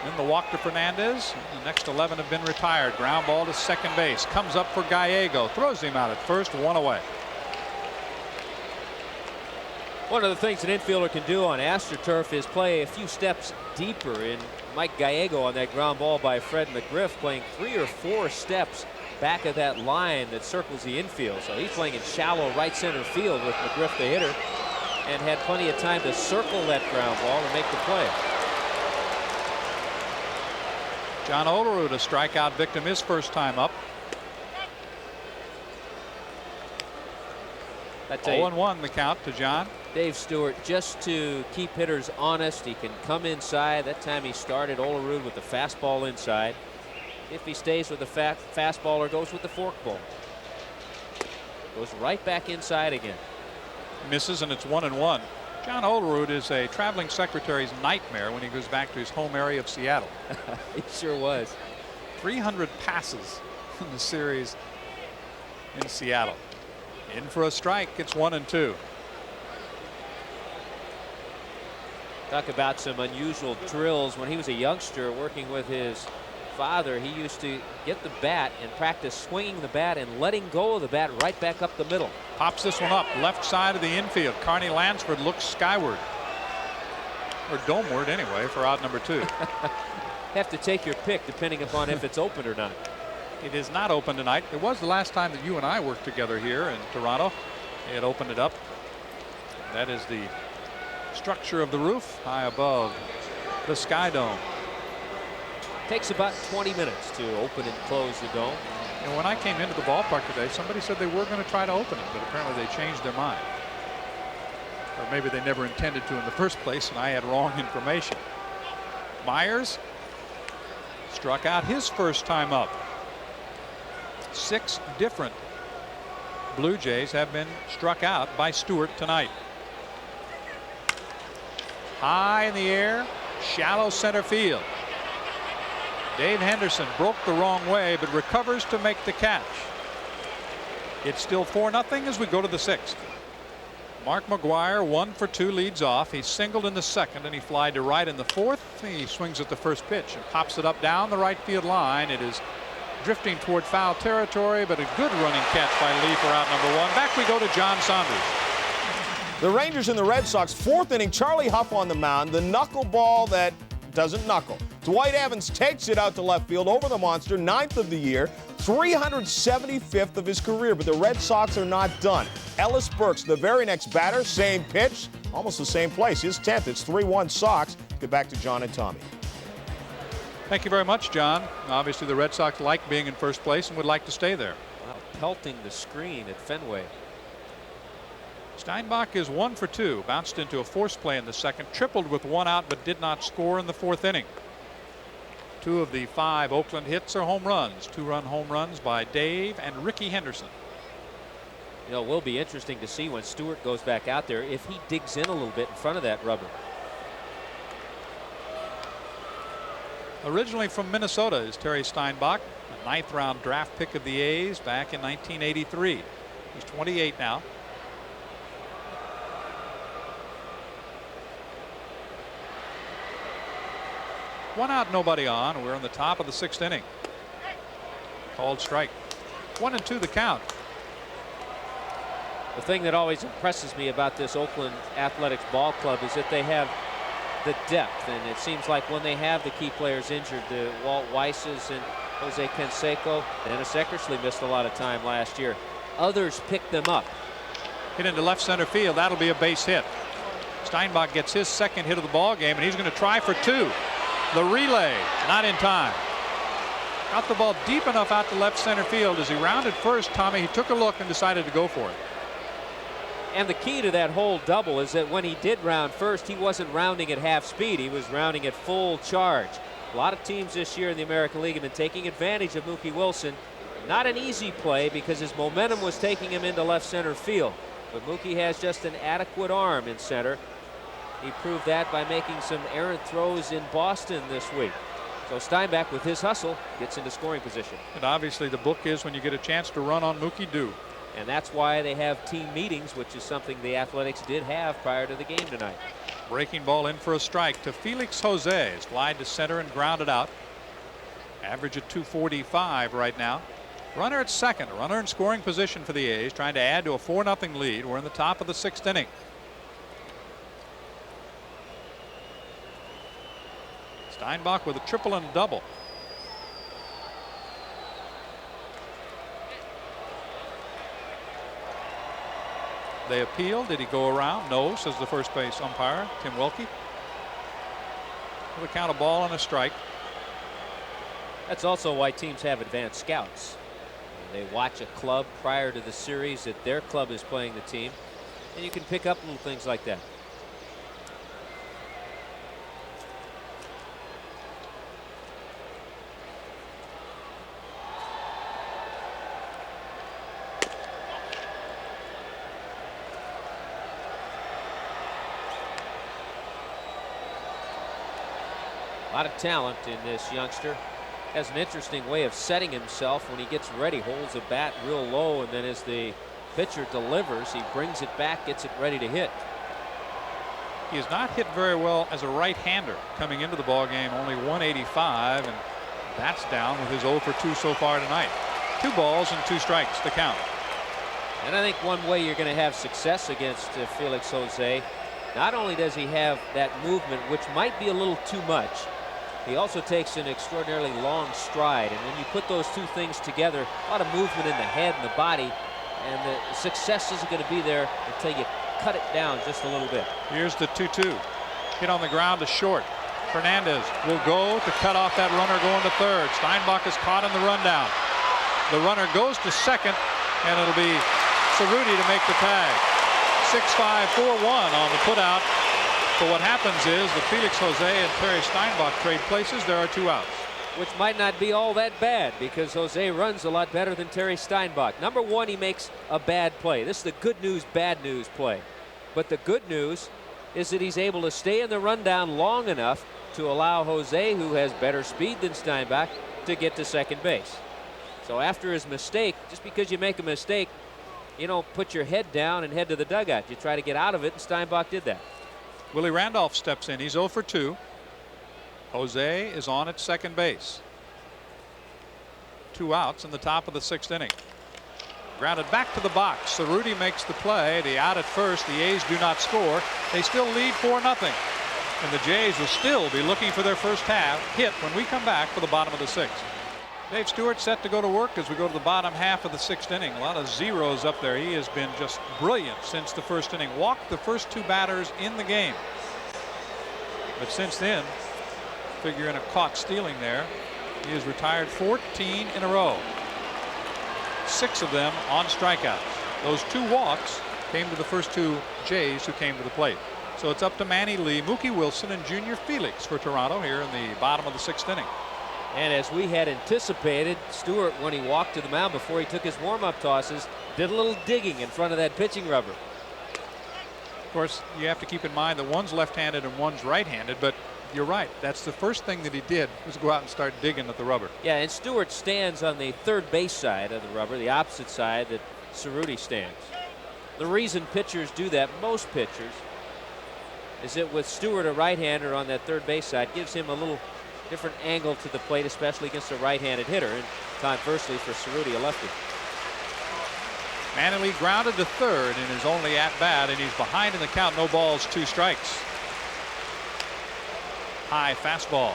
Then the walk to Fernandez. The next 11 have been retired. Ground ball to second base. Comes up for Gallego. Throws him out at first. 1 away. One of the things an infielder can do on AstroTurf is play a few steps deeper. And Mike Gallego on that ground ball by Fred McGriff playing 3 or 4 steps back of that line that circles the infield. So he's playing in shallow right center field with McGriff the hitter, and had plenty of time to circle that ground ball and make the play. John Olerud, a strikeout victim, his first time up. 0-1 the count to John. Dave Stewart, just to keep hitters honest, he can come inside. That time he started Olerud with the fastball inside. If he stays with the fastball or goes with the forkball, goes right back inside again. Misses, and it's 1-1. John Olerud is a traveling secretary's nightmare when he goes back to his home area of Seattle. He sure was. 300 passes in the series in Seattle. In for a strike. It's 1-2. Talk about some unusual drills. When he was a youngster working with his father, he used to get the bat and practice swinging the bat and letting go of the bat right back up the middle. Pops this one up left side of the infield. Carney Lansford looks skyward, or domeward anyway, for out number 2. Have to take your pick depending upon if it's open or not. It is not open tonight. It was the last time that you and I worked together here in Toronto. They had opened it up. That is the structure of the roof high above the Sky Dome. Takes about 20 minutes to open and close the dome. And when I came into the ballpark today, somebody said they were going to try to open it, but apparently they changed their mind. Or maybe they never intended to in the first place, and I had wrong information. Myers struck out his first time up. 6 different Blue Jays have been struck out by Stewart tonight. High in the air, shallow center field. Dave Henderson broke the wrong way, but recovers to make the catch. It's still 4-0 as we go to the 6th. Mark McGuire 1 for 2 leads off. He singled in the 2nd and he flied to right in the 4th. He swings at the first pitch and pops it up down the right field line. It is drifting toward foul territory, but a good running catch by Lee for out number 1. Back we go to John Saunders. The Rangers and the Red Sox, 4th inning, Charlie Huff on the mound. The knuckleball that doesn't knuckle. Dwight Evans takes it out to left field over the monster, 9th of the year, 375th of his career, but the Red Sox are not done. Ellis Burks, the very next batter, same pitch, almost the same place, his 10th. It's 3-1 Sox. Get back to John and Tommy. Thank you very much, John. Obviously the Red Sox like being in first place and would like to stay there. Wow, pelting the screen at Fenway. Steinbach is 1 for 2, bounced into a force play in the 2nd, tripled with 1 out, but did not score in the 4th inning. 2 of the 5 Oakland hits are home runs, 2-run home runs by Dave and Ricky Henderson. You know, it will be interesting to see when Stewart goes back out there if he digs in a little bit in front of that rubber. Originally from Minnesota is Terry Steinbach, a 9th round draft pick of the A's back in 1983. He's 28 now. One out, nobody on. We're in the top of the 6th inning. Called strike. 1-2 the count. The thing that always impresses me about this Oakland Athletics ball club is that they have the depth, and it seems like when they have the key players injured, the Walt Weisses and Jose Canseco, Dennis Eckersley missed a lot of time last year. Others pick them up. Hit into left center field. That'll be a base hit. Steinbach gets his 2nd hit of the ball game, and he's going to try for 2. The relay, not in time. Got the ball deep enough out to left center field. As he rounded first, Tommy, he took a look and decided to go for it. And the key to that whole double is that when he did round first, he wasn't rounding at half speed. He was rounding at full charge. A lot of teams this year in the American League have been taking advantage of Mookie Wilson. Not an easy play because his momentum was taking him into left center field. But Mookie has just an adequate arm in center. He proved that by making some errant throws in Boston this week. So Steinbach, with his hustle, gets into scoring position. And obviously the book is when you get a chance to run on Mookie, do. And that's why they have team meetings, which is something the Athletics did have prior to the game tonight. Breaking ball in for a strike to Felix Jose. Is flied to center and grounded out. Average at 245 right now. Runner at second. Runner in scoring position for the A's, trying to add to a 4-0 lead. We're in the top of the 6th inning. Steinbach with a triple and a double. They appeal. Did he go around? No, says the first base umpire, Tim Wilkie. With a count of ball and a strike. That's also why teams have advanced scouts. They watch a club prior to the series that their club is playing the team, and you can pick up little things like that. A lot of talent in this youngster. Has an interesting way of setting himself when he gets ready. Holds a bat real low, and then as the pitcher delivers, he brings it back, gets it ready to hit. He has not hit very well as a right-hander coming into the ball game. Only 185, and that's down with his 0 for 2 so far tonight. 2 balls and 2 strikes to count. And I think one way you're going to have success against Felix Jose, not only does he have that movement, which might be a little too much, he also takes an extraordinarily long stride. And when you put those two things together, a lot of movement in the head and the body, and the success isn't going to be there until you cut it down just a little bit. Here's the 2-2. Hit on the ground to short. Fernandez will go to cut off that runner going to third. Steinbach is caught in the rundown. The runner goes to second, and it'll be Cerruti to make the tag. 6-5, 4-1 on the putout. But what happens is that Felix Jose and Terry Steinbach trade places. There are 2 outs. Which might not be all that bad, because Jose runs a lot better than Terry Steinbach. Number one, he makes a bad play. This is the good news, bad news play. But the good news is that he's able to stay in the rundown long enough to allow Jose, who has better speed than Steinbach, to get to second base. So after his mistake, just because you make a mistake, you don't put your head down and head to the dugout. You try to get out of it, and Steinbach did that. Willie Randolph steps in. He's 0 for 2. Jose is on at second base. 2 outs in the top of the 6th inning. Grounded back to the box. Cerruti makes the play. The out at first. The A's do not score. They still lead 4-0. And the Jays will still be looking for their first hit when we come back for the bottom of the 6th. Dave Stewart set to go to work as we go to the bottom half of the 6th inning. A lot of zeros up there. He has been just brilliant since the first inning. Walked the first 2 batters in the game. But since then, figure in a caught stealing there, he has retired 14 in a row. 6 of them on strikeouts. Those 2 walks came to the first 2 Jays who came to the plate. So it's up to Manny Lee, Mookie Wilson, and Junior Felix for Toronto here in the bottom of the 6th inning. And as we had anticipated, Stewart, when he walked to the mound before he took his warm-up tosses, did a little digging in front of that pitching rubber. Of course, you have to keep in mind that one's left-handed and one's right-handed, but you're right. That's the first thing that he did, was go out and start digging at the rubber. Yeah, and Stewart stands on the third base side of the rubber, the opposite side that Cerruti stands. The reason pitchers do that, most pitchers, is that with Stewart, a right-hander on that third base side, gives him a little different angle to the plate, especially against a right-handed hitter, and conversely for Cerruti, a lefty. Manny Lee grounded to third in his only at-bat, and he's behind in the count. No balls, 2 strikes. High fastball.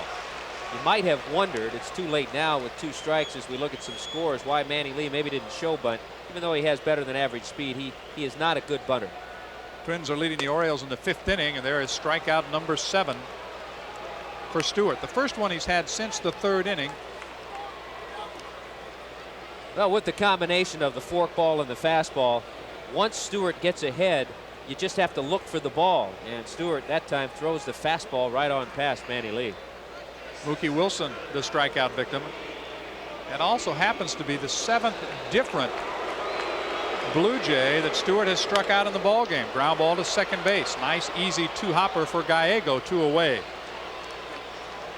You might have wondered, it's too late now with 2 strikes as we look at some scores, why Manny Lee maybe didn't show bunt. Even though he has better than average speed, he is not a good bunter. Twins are leading the Orioles in the 5th inning, and there is strikeout number 7 for Stewart. The first one he's had since the 3rd inning. Well, with the combination of the forkball and the fastball, once Stewart gets ahead, you just have to look for the ball. And Stewart that time throws the fastball right on past Manny Lee. Mookie Wilson, the strikeout victim. And also happens to be the 7th different Blue Jay that Stewart has struck out in the ball game. Ground ball to second base. Nice easy 2-hopper for Gallego, 2 away.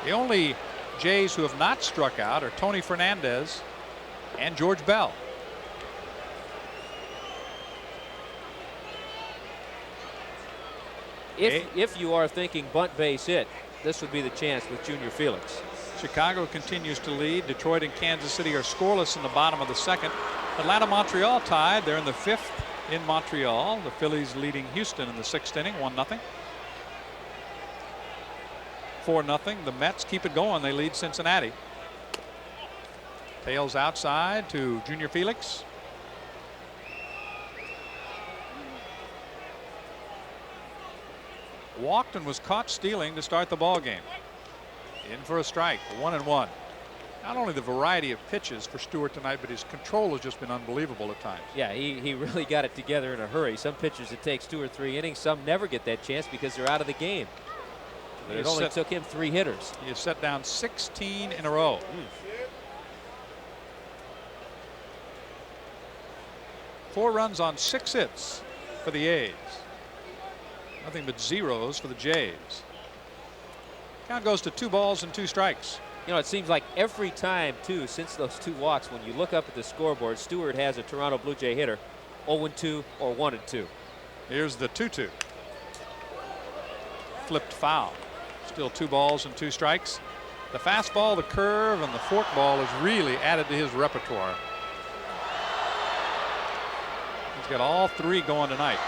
The only Jays who have not struck out are Tony Fernandez and George Bell. If you are thinking bunt base hit, this would be the chance with Junior Felix. Chicago continues to lead. Detroit and Kansas City are scoreless in the bottom of the second. Atlanta, Montreal tied. They're in the fifth in Montreal. The Phillies leading Houston in the sixth inning, 1-0. 4-0. The Mets keep it going. They lead Cincinnati. Tails outside to Junior Felix. Walked and was caught stealing to start the ball game. In for a strike, 1-1. Not only the variety of pitches for Stewart tonight, but his control has just been unbelievable at times. Yeah, he really got it together in a hurry. Some pitchers it takes 2 or 3 innings. Some never get that chance because they're out of the game. But it only took him 3 hitters. He has set down 16 in a row. 4 runs on 6 hits for the A's. Nothing but zeros for the Jays. Count goes to 2 balls and 2 strikes. You know, it seems like every time, too, since those 2 walks, when you look up at the scoreboard, Stewart has a Toronto Blue Jay hitter 0-2 or 1-2. Here's the 2-2. Flipped foul. Still 2 balls and 2 strikes. The fastball, the curve, and the forkball is really added to his repertoire. He's got all 3 going tonight.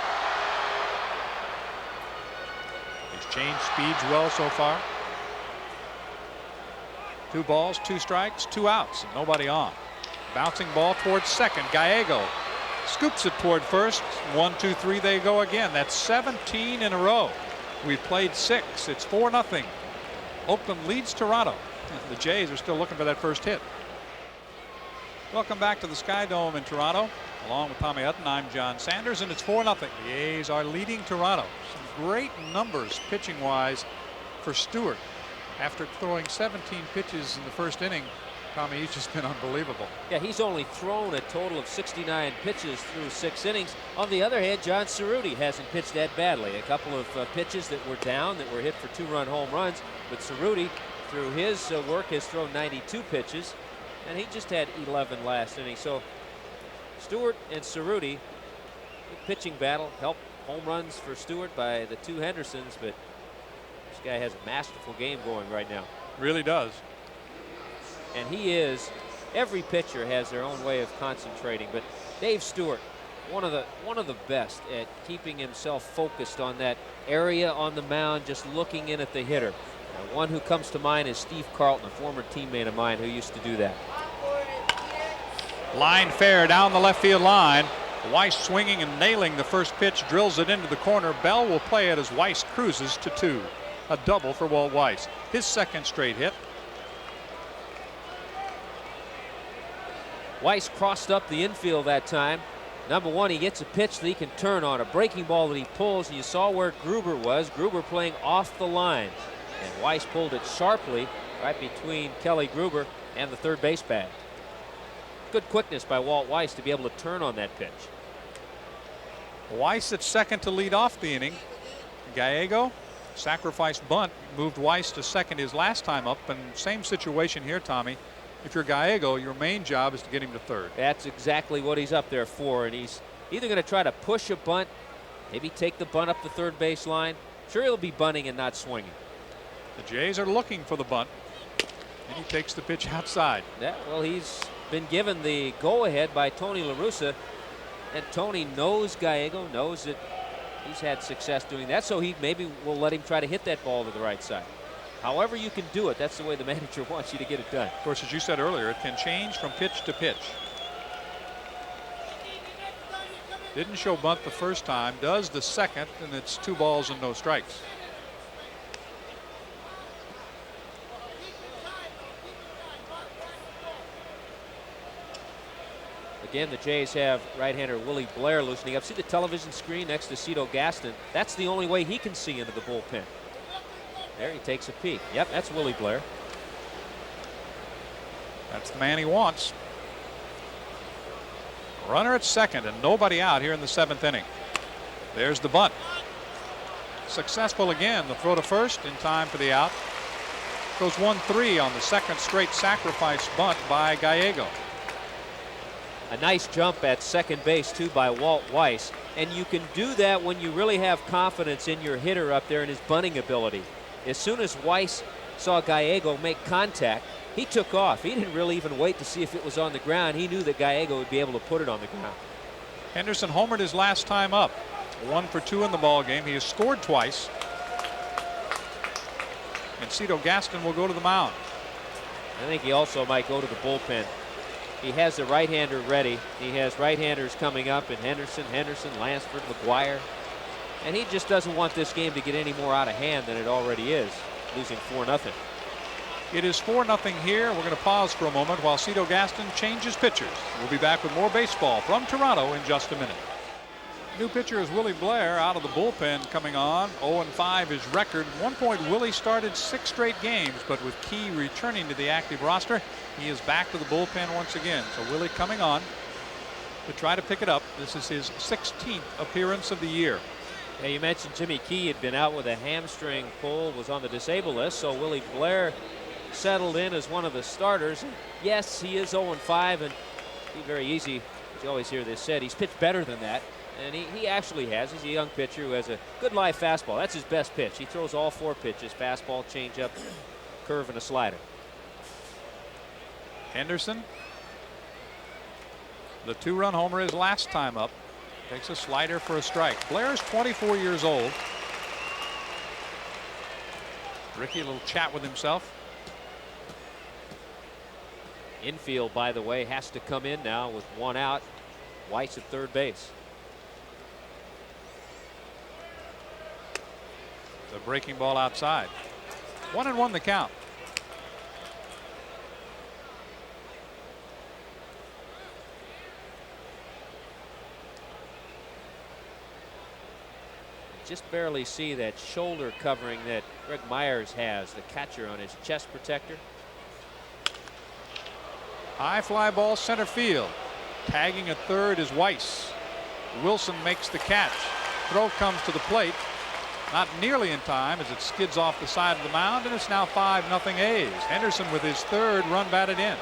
He's changed speeds well so far. 2 balls, 2 strikes, 2 outs, and nobody on. Bouncing ball towards second. Gallego scoops it toward first. 1, 2, 3, they go again. That's 17 in a row. We've played 6. It's 4-0. Oakland leads Toronto. The Jays are still looking for that first hit. Welcome back to the Sky Dome in Toronto. Along with Tommy Hutton, I'm John Sanders, and it's 4-0. The A's are leading Toronto. Some great numbers pitching-wise for Stewart. After throwing 17 pitches in the first inning, Tommy, he's just been unbelievable. Yeah, he's only thrown a total of 69 pitches through 6 innings. On the other hand, John Cerruti hasn't pitched that badly. A couple of pitches that were down, that were hit for 2-run home runs. But Cerruti, through his work, has thrown 92 pitches, and he just had 11 last inning. So Stewart and Cerruti, pitching battle, helped home runs for Stewart by the 2 Hendersons, but this guy has a masterful game going right now. Really does. And he is, every pitcher has their own way of concentrating, but Dave Stewart, one of the best at keeping himself focused on that area on the mound, just looking in at the hitter. One who comes to mind is Steve Carlton, a former teammate of mine who used to do that. Line fair down the left field line. Weiss swinging and nailing the first pitch, drills it into the corner. Bell will play it as Weiss cruises to 2. A double for Walt Weiss. His second straight hit. Weiss crossed up the infield that time. Number 1, he gets a pitch that he can turn on, a breaking ball that he pulls, and you saw where Gruber was. Gruber playing off the line. And Weiss pulled it sharply right between Kelly Gruber and the third base bag. Good quickness by Walt Weiss to be able to turn on that pitch. Weiss at second to lead off the inning. Gallego, sacrifice bunt, moved Weiss to second his last time up, and same situation here, Tommy. If you're Gallego, your main job is to get him to third. That's exactly what he's up there for, and he's either going to try to push a bunt, maybe take the bunt up the third base line. Sure, he'll be bunting and not swinging. The Jays are looking for the bunt, and he takes the pitch outside. Yeah, well, he's been given the go-ahead by Tony La Russa, and Tony knows Gallego, knows that he's had success doing that, so he maybe will let him try to hit that ball to the right side. However you can do it, that's the way the manager wants you to get it done. Of course, as you said earlier, it can change from pitch to pitch. Didn't show bunt the first time, does the second, and it's 2 balls and no strikes. Again, the Jays have right-hander Willie Blair loosening up. See the television screen next to Cito Gaston? That's the only way he can see into the bullpen. There he takes a peek. Yep, that's Willie Blair. That's the man he wants. Runner at second and nobody out here in the 7th inning. There's the bunt. Successful again. The throw to first in time for the out. Goes 1-3 on the second straight sacrifice bunt by Gallego. A nice jump at second base, too, by Walt Weiss. And you can do that when you really have confidence in your hitter up there and his bunting ability. As soon as Weiss saw Gallego make contact, he took off. He didn't really even wait to see if it was on the ground. He knew that Gallego would be able to put it on the ground. Henderson homered his last time up. 1 for 2 in the ball game. He has scored twice. And Cito Gaston will go to the mound. I think he also might go to the bullpen. He has the right-hander ready. He has right-handers coming up in Henderson, Lansford, McGuire. And he just doesn't want this game to get any more out of hand than it already is, losing 4-0. It is 4-0 here. We're going to pause for a moment while Cito Gaston changes pitchers. We'll be back with more baseball from Toronto in just a minute. New pitcher is Willie Blair out of the bullpen coming on. 0-5 his record. At one point, Willie started 6 straight games, but with Key returning to the active roster, he is back to the bullpen once again. So Willie coming on to try to pick it up. This is his 16th appearance of the year. Yeah, you mentioned Jimmy Key had been out with a hamstring pull, was on the disabled list, so Willie Blair settled in as one of the starters. Yes, he is 0-5, and be very easy. You always hear this said. He's pitched better than that. And he actually has. He's a young pitcher who has a good live fastball. That's his best pitch. He throws all 4 pitches: fastball, changeup, curve, and a slider. Henderson, the 2-run homer his last time up, takes a slider for a strike. Blair is 24 years old. Ricky, a little chat with himself. Infield, by the way, has to come in now with 1 out. Weiss at third base. The breaking ball outside. 1-1 the count. Just barely see that shoulder covering that Greg Myers has, the catcher, on his chest protector. High fly ball center field. Tagging at third is Weiss. Wilson makes the catch. Throw comes to the plate. Not nearly in time as it skids off the side of the mound, and it's now 5-0 A's. Henderson with his 3rd run batted in.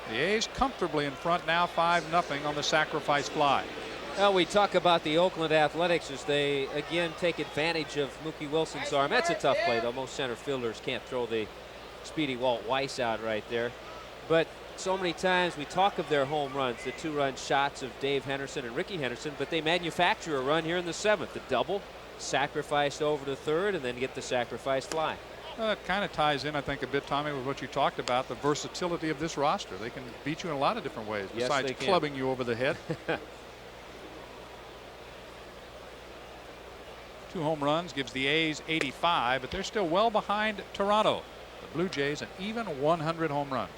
The A's comfortably in front now, 5-0 on the sacrifice fly. Well, we talk about the Oakland Athletics as they again take advantage of Mookie Wilson's arm. That's a tough play, though. Most center fielders can't throw the speedy Walt Weiss out right there. But so many times we talk of their home runs, the 2-run shots of Dave Henderson and Ricky Henderson, but they manufacture a run here in the 7th. The double, sacrificed over to third, and then get the sacrifice fly. It kind of ties in, I think, a bit, Tommy, with what you talked about, the versatility of this roster. They can beat you in a lot of different ways besides clubbing you over the head. 2 home runs gives the A's 85, but they're still well behind Toronto. The Blue Jays an even 100 home runs.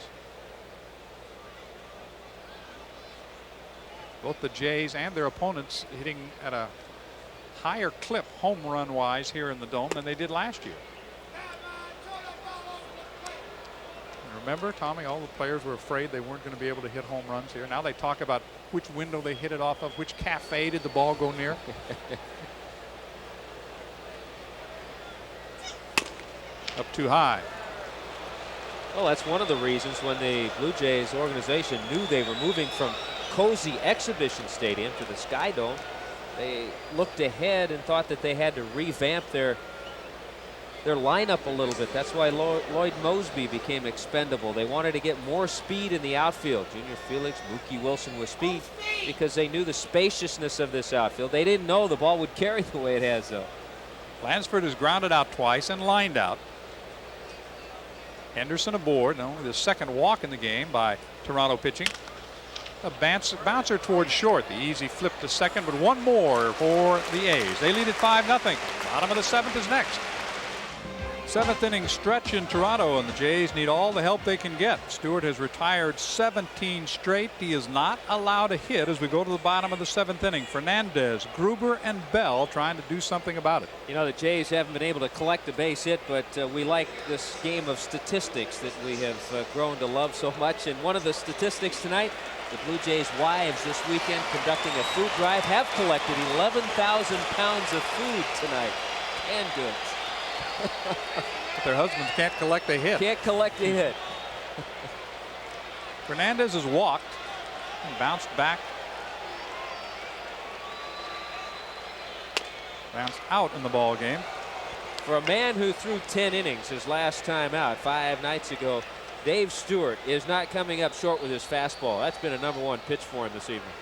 Both the Jays and their opponents hitting at a higher clip home run wise here in the Dome than they did last year. And remember, Tommy, all the players were afraid they weren't going to be able to hit home runs here. Now they talk about which window they hit it off of, which cafe did the ball go near. Up too high. Well, that's one of the reasons when the Blue Jays organization knew they were moving from cozy exhibition stadium to the Sky Dome, they looked ahead and thought that they had to revamp their lineup a little bit. That's why Lloyd Mosby became expendable. They wanted to get more speed in the outfield. Junior Felix, Mookie Wilson with speed, because they knew the spaciousness of this outfield. They didn't know the ball would carry the way it has, though. Lansford is grounded out twice and lined out. Henderson aboard, and only the 2nd walk in the game by Toronto pitching. A bouncer towards short. The easy flip to second, but one more for the A's. They lead at 5-0. Bottom of the 7th is next. 7th inning stretch in Toronto, and the Jays need all the help they can get. Stewart has retired 17 straight. He is not allowed to hit as we go to the bottom of the 7th inning. Fernandez, Gruber, and Bell trying to do something about it. You know, the Jays haven't been able to collect a base hit, but we like this game of statistics that we have grown to love so much. And one of the statistics tonight, The Blue Jays' wives this weekend conducting a food drive have collected 11,000 pounds of food tonight. Canned goods. But their husbands can't collect a hit. Can't collect a hit. Fernandez has walked and bounced back. Bounced out in the ball game. For a man who threw 10 innings his last time out 5 nights ago, Dave Stewart is not coming up short with his fastball. That's been a #1 pitch for him this evening.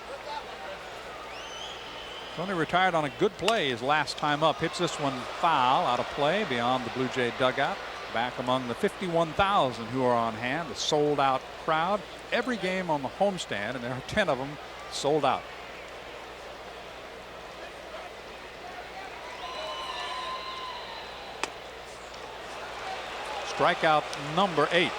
Tony retired on a good play his last time up. Hits this one foul, out of play beyond the Blue Jay dugout. Back among the 51,000 who are on hand. The sold out crowd. Every game on the homestand, and there are 10 of them sold out. Strikeout number 8.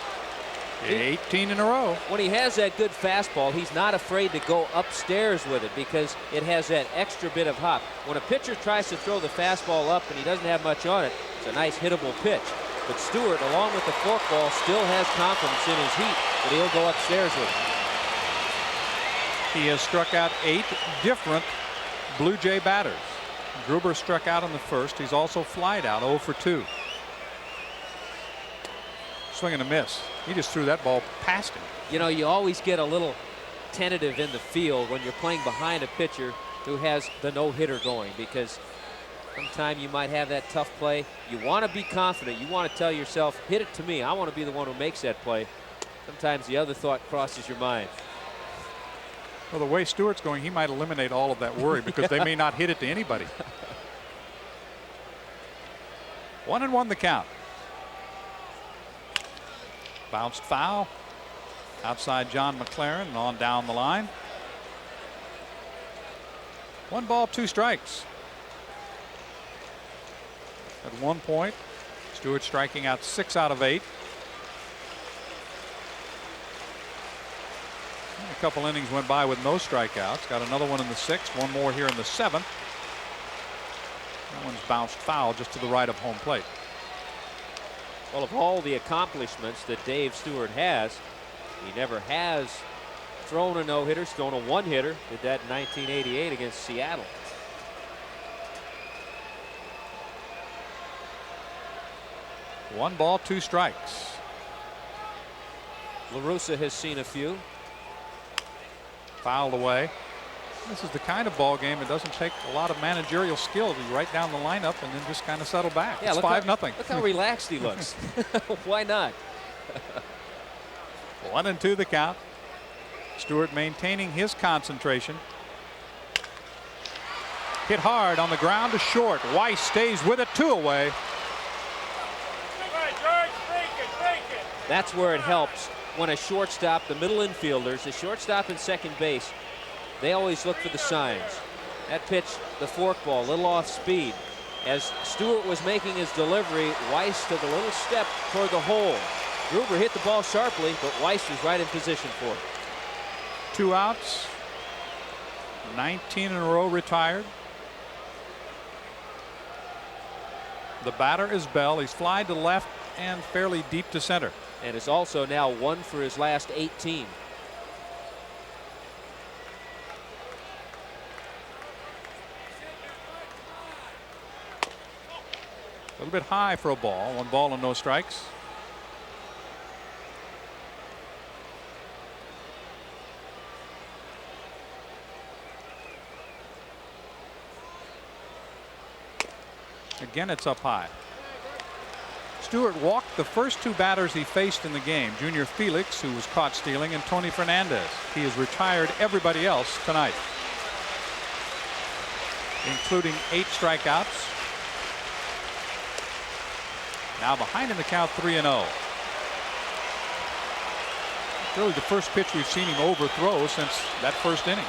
18 in a row. When he has that good fastball, he's not afraid to go upstairs with it because it has that extra bit of hop. When a pitcher tries to throw the fastball up and he doesn't have much on it, it's a nice hittable pitch. But Stewart, along with the forkball, still has confidence in his heat that he'll go upstairs with it. He has struck out 8 different Blue Jay batters. Gruber struck out in the first. He's also flied out 0 for 2. Swing and a miss. He just threw that ball past him. You know, you always get a little tentative in the field when you're playing behind a pitcher who has the no-hitter going, because sometime you might have that tough play. You want to be confident. You want to tell yourself, hit it to me. I want to be the one who makes that play. Sometimes the other thought crosses your mind. Well, the way Stewart's going, he might eliminate all of that worry because they may not hit it to anybody. 1-1 the count. Bounced foul outside John McLaren and on down the line. 1 ball, 2 strikes. At one point, Stewart striking out 6 out of 8. And a couple innings went by with no strikeouts. Got another one in the 6th, one more here in the 7th. That one's bounced foul just to the right of home plate. Well, of all the accomplishments that Dave Stewart has, he never has thrown a no-hitter, thrown a one-hitter. Did that in 1988 against Seattle. One ball, 2 strikes. La Russa has seen a few. Fouled away. This is the kind of ball game it doesn't take a lot of managerial skill to write down the lineup and then just kind of settle back. Yeah, it's 5-0. Look how relaxed he looks. Why not? 1-2 the count. Stewart maintaining his concentration. Hit hard on the ground to short. Weiss stays with it, 2 away. That's where it helps when a shortstop, the middle infielders, the shortstop and second base, they always look for the signs. That pitch, the forkball, a little off speed. As Stewart was making his delivery, Weiss took a little step toward the hole. Gruber hit the ball sharply, but Weiss was right in position for it. 2 outs. 19 in a row retired. The batter is Bell. He's flied to left and fairly deep to center. And is also now 1 for his last 18. A little bit high for a ball. 1 ball and no strikes. Again, it's up high. Stewart walked the first 2 batters he faced in the game. Junior Felix, who was caught stealing, and Tony Fernandez. He has retired everybody else tonight, including 8 strikeouts. Now behind in the count, 3-0. Really the first pitch we've seen him overthrow since that first inning.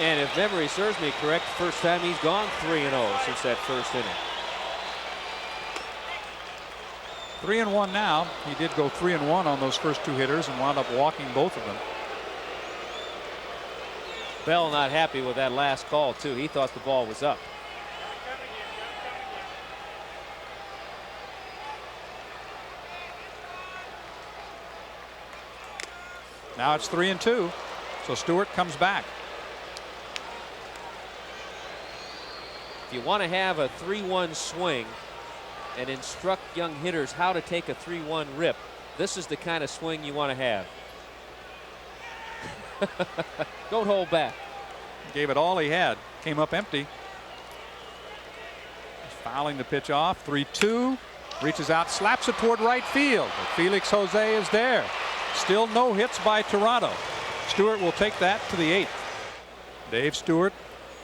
And if memory serves me correct, first time he's gone 3-0 since that first inning. 3-1 now. He did go 3-1 on those first 2 hitters and wound up walking both of them. Bell not happy with that last call too. He thought the ball was up. Now it's 3-2. So Stewart comes back. If you want to have a 3-1 swing and instruct young hitters how to take a 3-1 rip, this is the kind of swing you want to have. Don't hold back. Gave it all he had. Came up empty. He's fouling the pitch off. 3-2. Reaches out, slaps it toward right field. But Felix Jose is there. Still no hits by Toronto. Stewart will take that to the 8th. Dave Stewart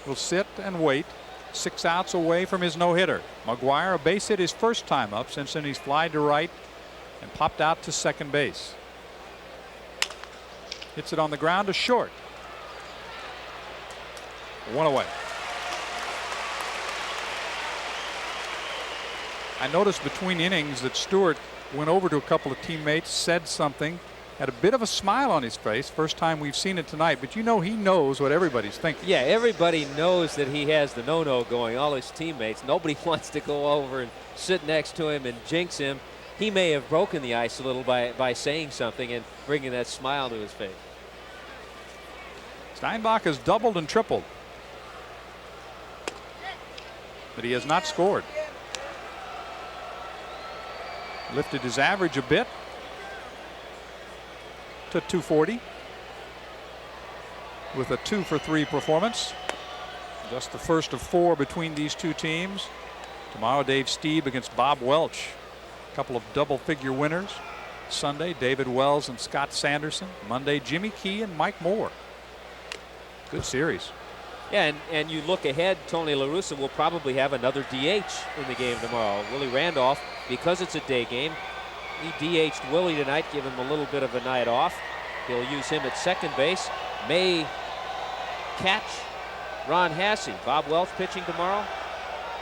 will sit and wait. 6 outs away from his no-hitter. McGuire, a base hit his first time up. Since then he's flied to right and popped out to second base. Hits it on the ground to short. 1 away. I noticed between innings that Stewart went over to a couple of teammates, said something, had a bit of a smile on his face. First time we've seen it tonight, but you know he knows what everybody's thinking. Yeah, everybody knows that he has the no-no going, all his teammates. Nobody wants to go over and sit next to him and jinx him. He may have broken the ice a little by saying something and bringing that smile to his face. Steinbach has doubled and tripled, but he has not scored. Lifted his average a bit to 240 with a 2-for-3 performance. Just the first of 4 between these two teams. Tomorrow Dave Stieb against Bob Welch. A couple of double-figure winners. Sunday David Wells and Scott Sanderson. Monday Jimmy Key and Mike Moore. Good series. Yeah, and you look ahead, Tony La Russa will probably have another DH in the game tomorrow. Willie Randolph, because it's a day game, he DH'd Willie tonight, give him a little bit of a night off. He'll use him at second base. May catch Ron Hasse. Bob Welch pitching tomorrow.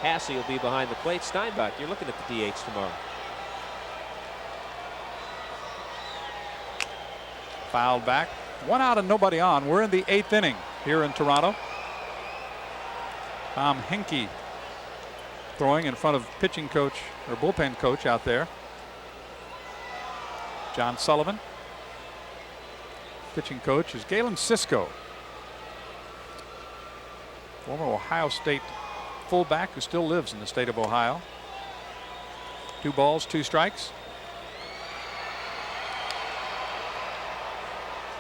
Hasse will be behind the plate. Steinbach, you're looking at the DH tomorrow. Fouled back. 1 out and nobody on. We're in the 8th inning here in Toronto. Tom Henke throwing in front of pitching coach or bullpen coach out there. John Sullivan. Pitching coach is Galen Cisco, former Ohio State fullback who still lives in the state of Ohio. 2 balls, 2 strikes.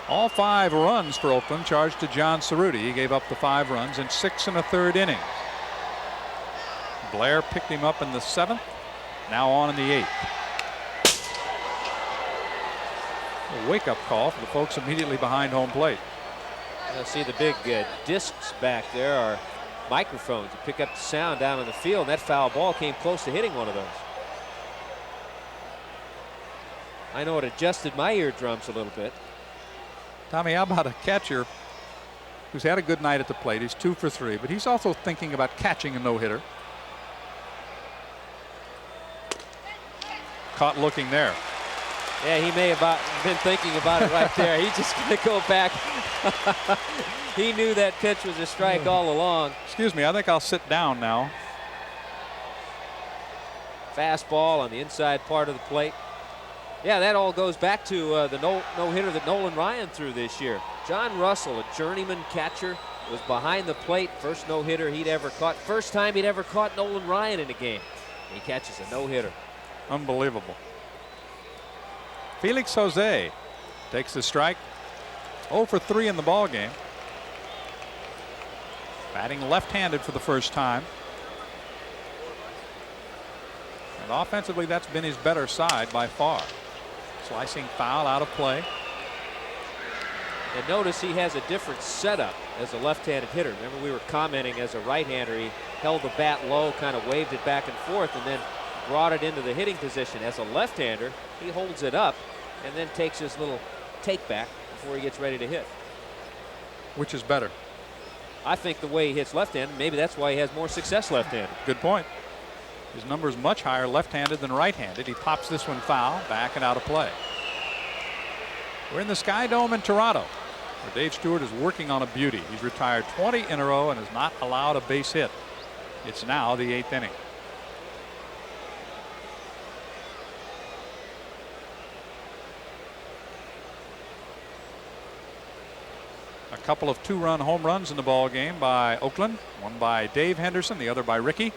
All 5 runs for Oakland charged to John Cerruti. He gave up the 5 runs in 6 1/3 innings. Blair picked him up in the 7th. Now on in the 8th. A wake-up call for the folks immediately behind home plate. You'll see the big discs back there are microphones to pick up the sound down on the field. And that foul ball came close to hitting one of those. I know it adjusted my eardrums a little bit. Tommy, how about a catcher who's had a good night at the plate? He's 2 for 3, but he's also thinking about catching a no-hitter. Caught looking there. Yeah, he may have been thinking about it right there. He's just going to go back. He knew that pitch was a strike all along. Excuse me, I think I'll sit down now. Fastball on the inside part of the plate. Yeah, that all goes back to the no-hitter that Nolan Ryan threw this year. John Russell, a journeyman catcher, was behind the plate. First no-hitter he'd ever caught. First time he'd ever caught Nolan Ryan in a game. He catches a no-hitter. Unbelievable. Felix Jose takes the strike. 0 for 3 in the ball game. Batting left-handed for the first time. And offensively, that's been his better side by far. Slicing foul out of play. And notice he has a different setup as a left-handed hitter. Remember, we were commenting as a right-hander, he held the bat low, kind of waved it back and forth, and then brought it into the hitting position. As a left-hander, he holds it up and then takes his little take back before he gets ready to hit. Which is better? I think the way he hits left-handed, maybe that's why he has more success left-handed. Good point. His number is much higher left-handed than right-handed. He pops this one foul, back and out of play. We're in the Sky Dome in Toronto, where Dave Stewart is working on a beauty. He's retired 20 in a row and has not allowed a base hit. It's now the 8th inning. A couple of 2-run home runs in the ball game by Oakland. One by Dave Henderson, the other by Ricky.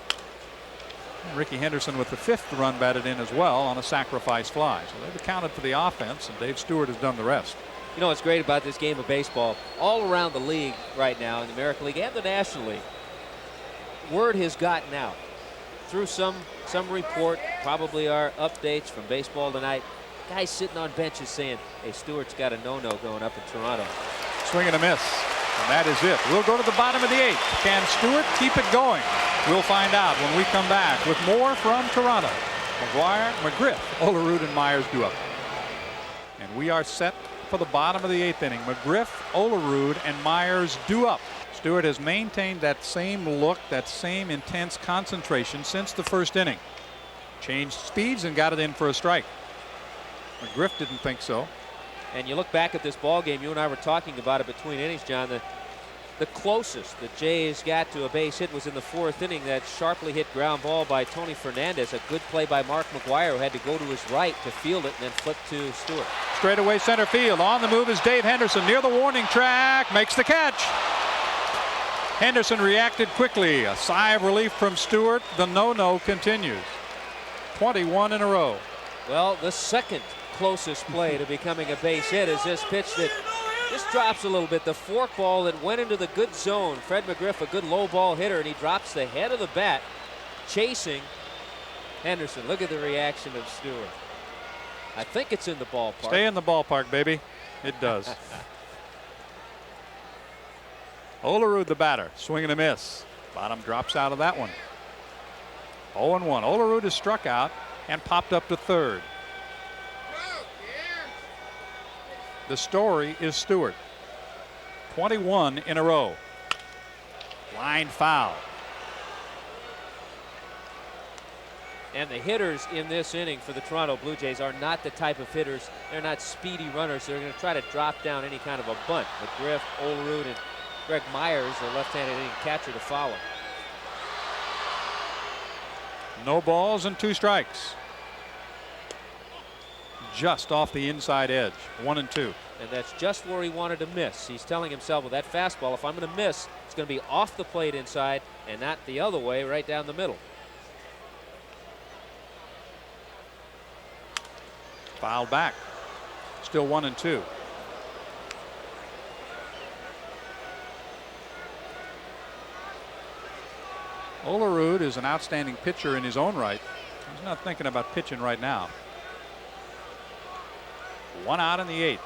And Ricky Henderson with the 5th run batted in as well on a sacrifice fly. So they've accounted for the offense, and Dave Stewart has done the rest. You know what's great about this game of baseball? All around the league right now, in the American League and the National League, word has gotten out through some report, probably our updates from Baseball Tonight. Guys sitting on benches saying, hey, Stewart's got a no-no going up in Toronto. Swing and a miss. And that is it. We'll go to the bottom of the 8th. Can Stewart keep it going? We'll find out when we come back with more from Toronto. McGuire, McGriff, Olerud, and Myers due up. And we are set for the bottom of the 8th inning. McGriff, Olerud, and Myers due up. Stewart has maintained that same look, that same intense concentration since the 1st inning. Changed speeds and got it in for a strike. McGriff didn't think so. And you look back at this ball game, you and I were talking about it between innings, John. The closest the Jays got to a base hit was in the 4th inning. That sharply hit ground ball by Tony Fernandez. A good play by Mark McGuire, who had to go to his right to field it and then flip to Stewart. Straight away center field. On the move is Dave Henderson near the warning track. Makes the catch. Henderson reacted quickly. A sigh of relief from Stewart. The no-no continues. 21 in a row. Well, the second closest play to becoming a base hit is this pitch that just drops a little bit. The forkball that went into the good zone. Fred McGriff, a good low ball hitter, and he drops the head of the bat chasing Henderson. Look at the reaction of Stewart. I think it's in the ballpark. Stay in the ballpark, baby. It does. Olerud, the batter, swing and a miss. Bottom drops out of that one. 0-1. Olerud is struck out and popped up to 3rd. The story is Stewart. 21 in a row. Line foul. And the hitters in this inning for the Toronto Blue Jays are not the type of hitters. They're not speedy runners. They're going to try to drop down any kind of a bunt. McGriff, Olerud, and Greg Myers, the left-handed hitting catcher, to follow. No balls and 2 strikes. Just off the inside edge. 1-2. And that's just where he wanted to miss. He's telling himself, with that fastball, if I'm going to miss, it's going to be off the plate inside and not the other way, right down the middle. Fouled back. Still 1-2. Olerud is an outstanding pitcher in his own right. He's not thinking about pitching right now. 1 out in the 8th.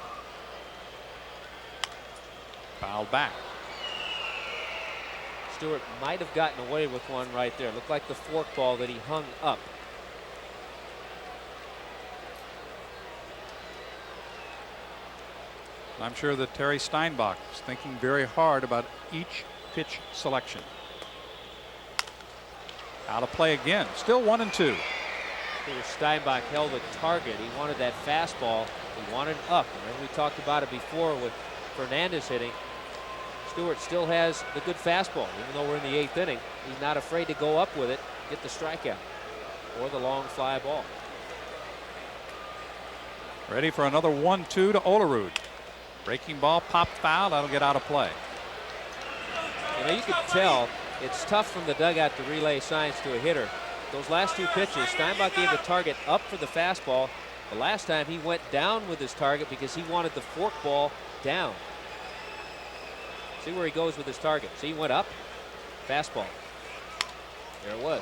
Fouled back. Stewart might have gotten away with one right there. Looked like the forkball that he hung up. I'm sure that Terry Steinbach is thinking very hard about each pitch selection. Out of play again. Still 1-2. Steinbach held a target. He wanted that fastball. He wanted up. Remember, we talked about it before with Fernandez hitting. Stewart still has the good fastball. Even though we're in the 8th inning, he's not afraid to go up with it, get the strikeout or the long fly ball. Ready for another 1-2 to Olerud. Breaking ball popped foul. That'll get out of play. You know, you could tell it's tough from the dugout to relay signs to a hitter. Those last 2 pitches, Steinbach gave the target up for the fastball. The last time he went down with his target because he wanted the forkball down. See where he goes with his target. See, he went up, fastball. There it was.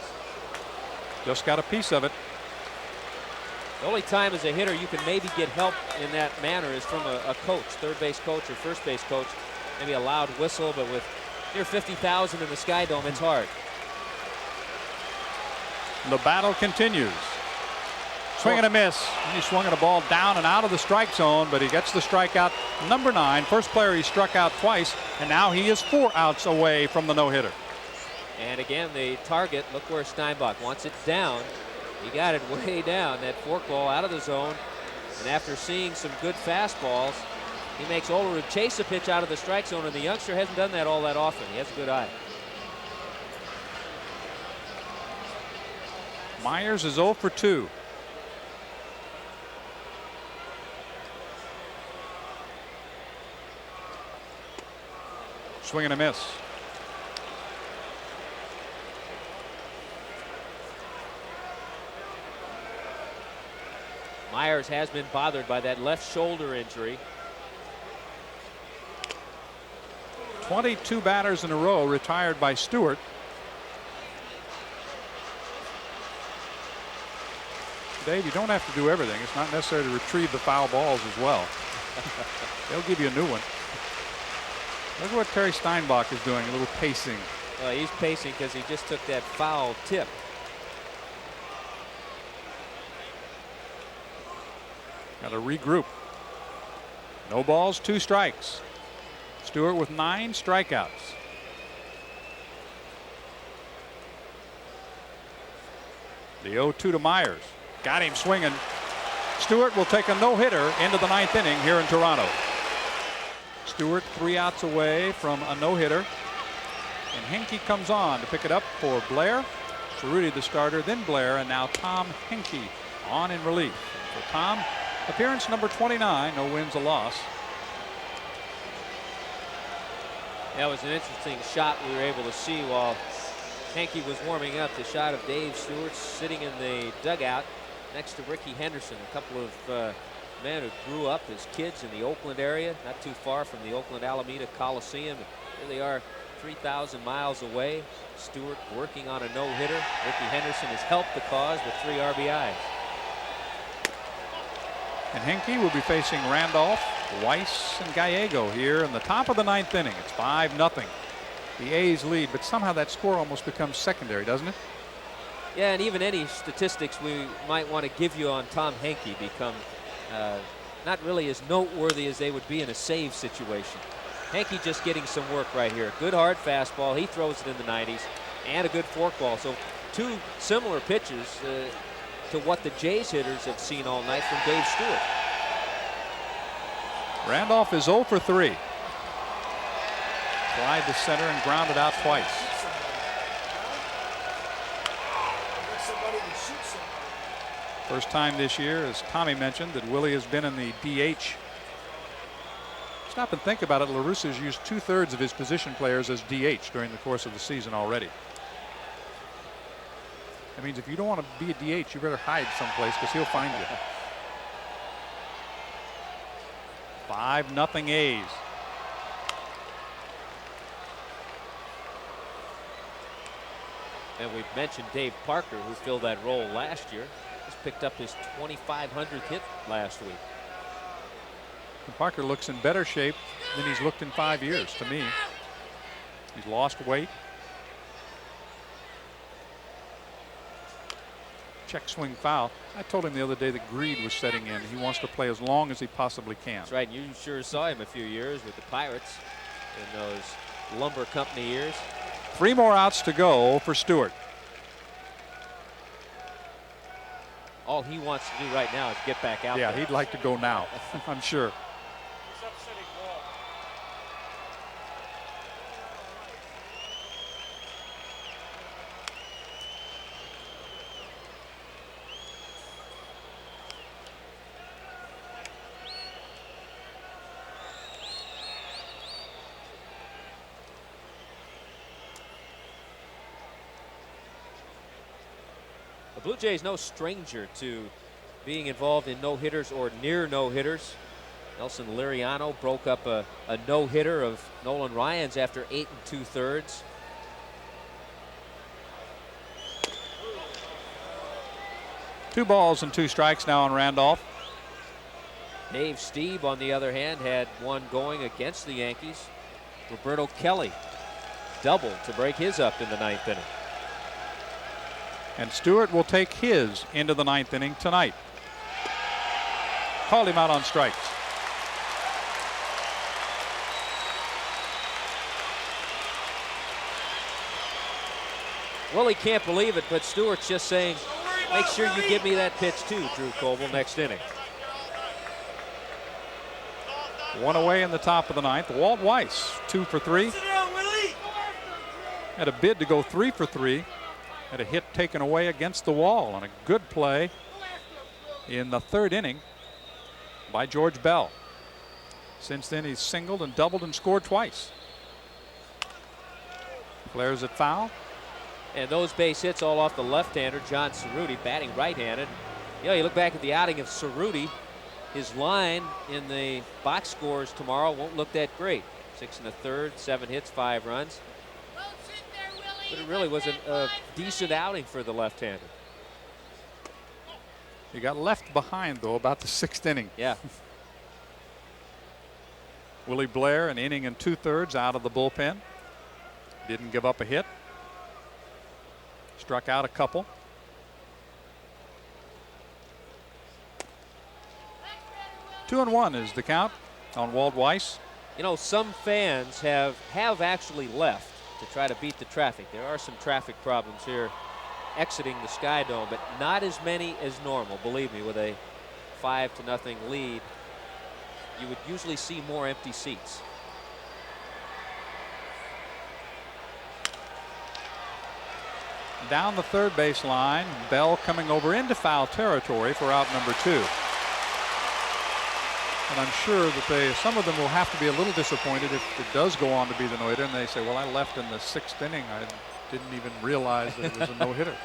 Just got a piece of it. The only time as a hitter you can maybe get help in that manner is from a coach, third base coach or first base coach. Maybe a loud whistle, but with near 50,000 in the Sky Dome, it's hard. The battle continues. Swing and a miss. He swung at a ball down and out of the strike zone, but he gets the strikeout. Number 9. First player he struck out twice, and now he is 4 outs away from the no-hitter. And again, the target, look where Steinbach wants it down. He got it way down, that forkball out of the zone. And after seeing some good fastballs, he makes Olerud chase a pitch out of the strike zone, and the youngster hasn't done that all that often. He has a good eye. Myers is 0 for 2. Swing and a miss. Myers has been bothered by that left shoulder injury. 22 batters in a row retired by Stewart. Dave, you don't have to do everything. It's not necessary to retrieve the foul balls as well. They'll give you a new one. Look at what Terry Steinbach is doing, a little pacing. Well, he's pacing because he just took that foul tip. Got to regroup. No balls, 2 strikes. Stewart with 9 strikeouts. The 0-2 to Myers. Got him swinging. Stewart will take a no-hitter into the 9th inning here in Toronto. Stewart 3 outs away from a no-hitter. And Henke comes on to pick it up for Blair. Cerruti the starter, then Blair, and now Tom Henke on in relief. And for Tom, appearance number 29, no wins, a loss. That was an interesting shot we were able to see while Henke was warming up. The shot of Dave Stewart sitting in the dugout next to Ricky Henderson, a couple of men who grew up as kids in the Oakland area, not too far from the Oakland Alameda Coliseum. Here they are 3,000 miles away. Stewart working on a no-hitter. Ricky Henderson has helped the cause with 3 RBIs. And Henke will be facing Randolph, Weiss, and Gallego here in the top of the 9th inning. It's 5-0. The A's lead, but somehow that score almost becomes secondary, doesn't it? Yeah, and even any statistics we might want to give you on Tom Henke become not really as noteworthy as they would be in a save situation. Henke just getting some work right here. Good hard fastball. He throws it in the 90s, and a good forkball. So 2 similar pitches to what the Jays hitters have seen all night from Dave Stewart. Randolph is 0 for 3. Fly to center and grounded out twice. First time this year, as Tommy mentioned, that Willie has been in the DH. Stop and think about it. La Russa has used 2/3 of his position players as DH during the course of the season already. That means if you don't want to be a DH, you better hide someplace because he'll find you. 5-0 A's. And we've mentioned Dave Parker, who filled that role last year. Just picked up his 2,500th hit last week. And Parker looks in better shape than he's looked in 5 years to me. He's lost weight. Check swing foul. I told him the other day that greed was setting in. He wants to play as long as he possibly can. That's right. And you sure saw him a few years with the Pirates in those lumber company years. 3 more outs to go for Stewart. All he wants to do right now is get back out Yeah, there. he'd like to go now, I'm sure. The Blue Jays no stranger to being involved in no-hitters or near no-hitters. Nelson Liriano broke up a no-hitter of Nolan Ryan's after 8 2/3. Two balls and 2 strikes now on Randolph. Dave Stieb, on the other hand, had one going against the Yankees. Roberto Kelly doubled to break his up in the 9th inning. And Stewart will take his into the 9th inning tonight. Called him out on strikes. Well, he can't believe it, but Stewart's just saying, make sure you give me that pitch too, Drew Coble, next inning. 1 away in the top of the 9th. Walt Weiss, 2 for 3. Had a bid to go 3 for 3. Had a hit taken away against the wall on a good play in the 3rd inning by George Bell. Since then, he's singled and doubled and scored twice. Flares it foul. And those base hits all off the left-hander, John Cerruti, batting right-handed. You know, you look back at the outing of Cerruti, his line in the box scores tomorrow won't look that great. 6 1/3, 7 hits, 5 runs. But it really was a decent outing for the left-hander. He got left behind, though, about the 6th inning. Yeah. Willie Blair, an inning and 2/3 out of the bullpen. Didn't give up a hit. Struck out a couple. Two and 1 is the count on Walt Weiss. You know, some fans have actually left to try to beat the traffic. There are some traffic problems here exiting the Sky Dome, but not as many as normal. Believe me, with a 5-0 lead, you would usually see more empty seats. Down the third base line, Bell coming over into foul territory for out number 2. And I'm sure that some of them will have to be a little disappointed if it does go on to be the no-hitter, and they say, well, I left in the 6th inning. I didn't even realize that it was a no-hitter.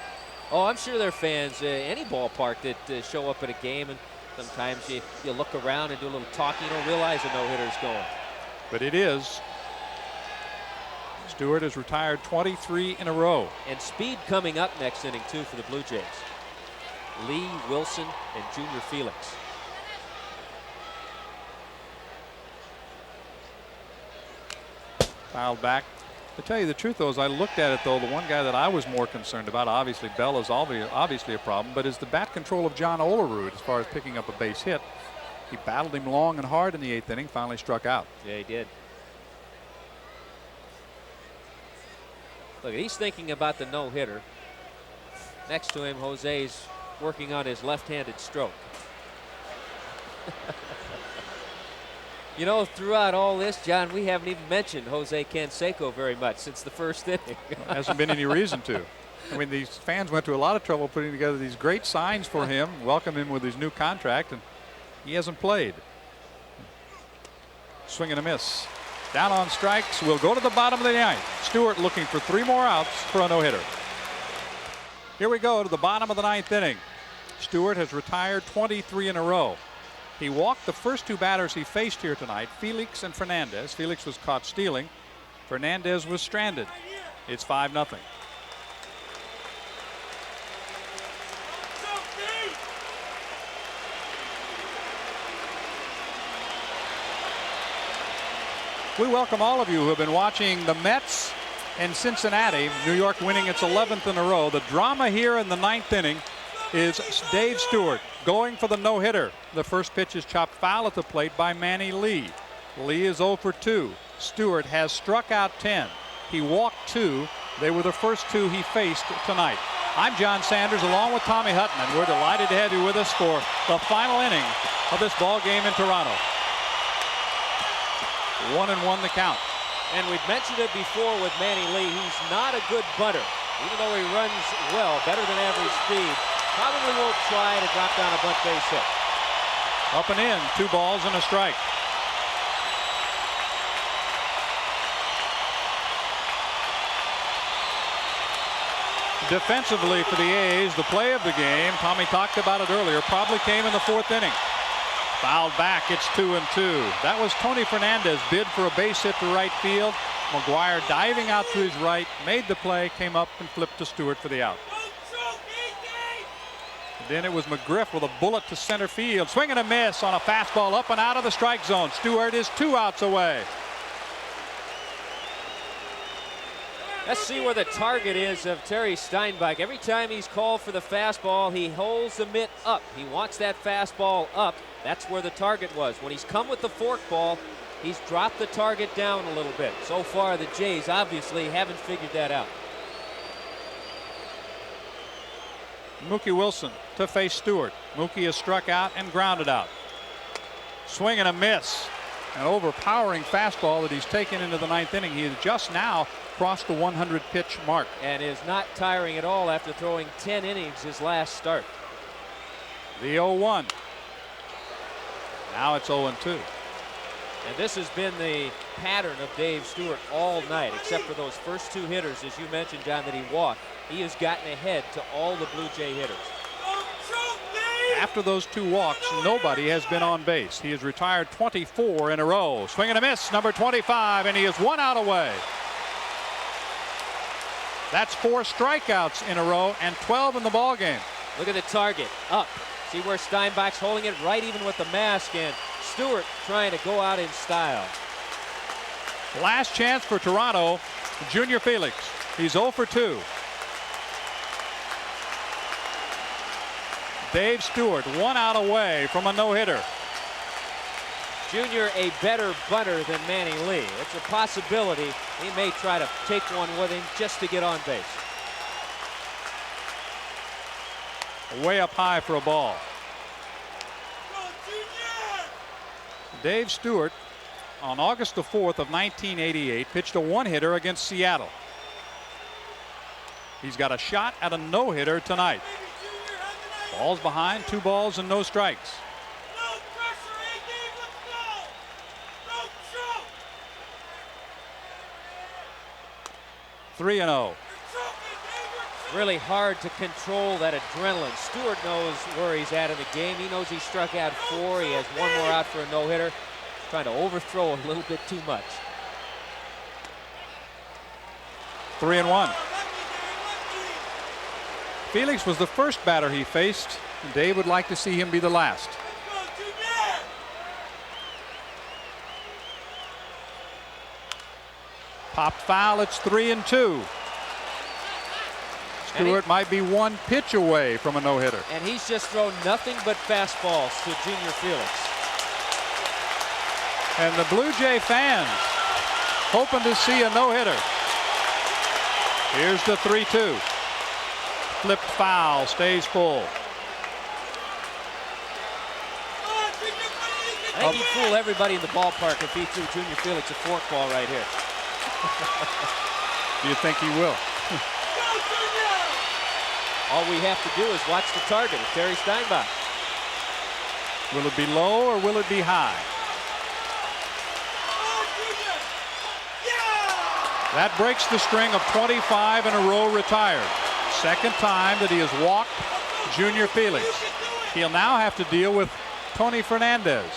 Oh, I'm sure they're fans, any ballpark that show up at a game, and sometimes you look around and do a little talking, you don't realize a no-hitter's going. But it is. Stewart has retired 23 in a row. And speed coming up next inning, too, for the Blue Jays. Lee, Wilson, and Junior Felix. Fouled back. To tell you the truth, though, as I looked at it, though, the one guy that I was more concerned about, obviously Bell is obviously a problem, but is the bat control of John Olerud as far as picking up a base hit. He battled him long and hard in the 8th inning, finally struck out. Yeah, he did. Look, he's thinking about the no-hitter. Next to him, Jose's working on his left-handed stroke. You know, throughout all this, John, we haven't even mentioned Jose Canseco very much since the 1st inning. Hasn't been any reason to. I mean, these fans went to a lot of trouble putting together these great signs for him, welcome him with his new contract, and he hasn't played. Swing and a miss. Down on strikes. We'll go to the bottom of the 9th. Stewart looking for 3 more outs for a no-hitter. Here we go to the bottom of the 9th inning. Stewart has retired 23 in a row. He walked the first 2 batters he faced here tonight, Felix and Fernandez. Felix was caught stealing. Fernandez was stranded. It's 5-0. We welcome all of you who have been watching the Mets and Cincinnati. New York winning its 11th in a row. The drama here in the 9th inning is Dave Stewart going for the no-hitter. The first pitch is chopped foul at the plate by Manny Lee. Lee is 0 for 2. Stewart has struck out 10. He walked 2. They were the first 2 he faced tonight. I'm John Sanders along with Tommy Hutton, and we're delighted to have you with us for the final inning of this ball game in Toronto. 1-1 the count. And we've mentioned it before with Manny Lee. He's not a good bunter. Even though he runs well, better than average speed, probably won't try to drop down a bunt base hit. Up and in, 2 balls and a strike. Defensively for the A's, the play of the game, Tommy talked about it earlier, probably came in the 4th inning. Fouled back, it's 2-2. That was Tony Fernandez bid for a base hit to right field. McGuire diving out to his right, made the play, came up and flipped to Stewart for the out. Then it was McGriff with a bullet to center field. Swing and a miss on a fastball up and out of the strike zone. Stewart is 2 outs away. Let's see where the target is of Terry Steinbach. Every time he's called for the fastball, he holds the mitt up. He wants that fastball up. That's where the target was. When he's come with the forkball, he's dropped the target down a little bit. So far, the Jays obviously haven't figured that out. Mookie Wilson to face Stewart. Mookie is struck out and grounded out. Swing and a miss. An overpowering fastball that he's taken into the 9th inning. He has just now crossed the 100 pitch mark. And is not tiring at all after throwing 10 innings his last start. The 0-1. Now it's 0-2. And this has been the pattern of Dave Stewart all night, except for those first 2 hitters, as you mentioned, John, that he walked. He has gotten ahead to all the Blue Jay hitters. After those 2 walks, nobody has been on base. He has retired 24 in a row. Swing and a miss, number 25, and he is 1 out away. That's 4 strikeouts in a row and 12 in the ball game. Look at the target, up. See where Steinbach's holding it right even with the mask, and Stewart trying to go out in style. Last chance for Toronto, Junior Felix. He's 0 for 2. Dave Stewart 1 out away from a no-hitter. Junior a better bunter than Manny Lee. It's a possibility he may try to take one with him just to get on base. Way up high for a ball. Dave Stewart on August the 4th of 1988 pitched a 1-hitter against Seattle. He's got a shot at a no-hitter tonight. Balls behind, 2 balls and no strikes. 3-0. Really hard to control that adrenaline. Stewart knows where he's at in the game. He knows he struck out 4. He has 1 more out for a no-hitter. Trying to overthrow a little bit too much. 3-1. Felix was the first batter he faced, and Dave would like to see him be the last. Popped foul, it's 3-2. Stewart might be 1 pitch away from a no-hitter. And he's just thrown nothing but fastballs to Junior Felix. And the Blue Jay fans hoping to see a no-hitter. Here's the 3-2. Flipped foul, stays full. I think he'd fool everybody in the ballpark if he threw Junior Felix a forkball right here. Do you think he will? All we have to do is watch the target. It's Terry Steinbach. Will it be low or will it be high? That breaks the string of 25 in a row retired. Second time that he has walked Junior Felix. He'll now have to deal with Tony Fernandez.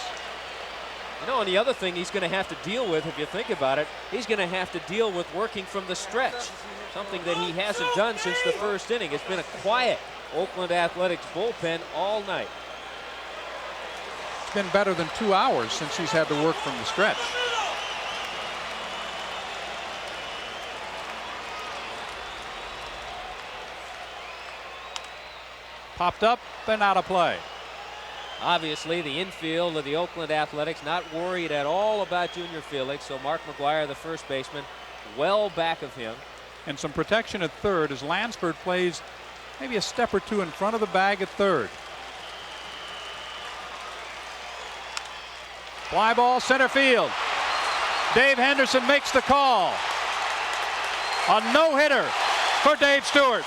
You know, and the other thing he's going to have to deal with, if you think about it, he's going to have to deal with working from the stretch. Something that he hasn't done since the first inning. It's been a quiet Oakland Athletics bullpen all night. It's been better than 2 hours since he's had to work from the stretch. Popped up and out of play. Obviously, the infield of the Oakland Athletics not worried at all about Junior Felix. So Mark McGuire, the first baseman, well back of him. And some protection at third as Lansford plays maybe a step or 2 in front of the bag at third. Fly ball center field. Dave Henderson makes the call. A no-hitter for Dave Stewart.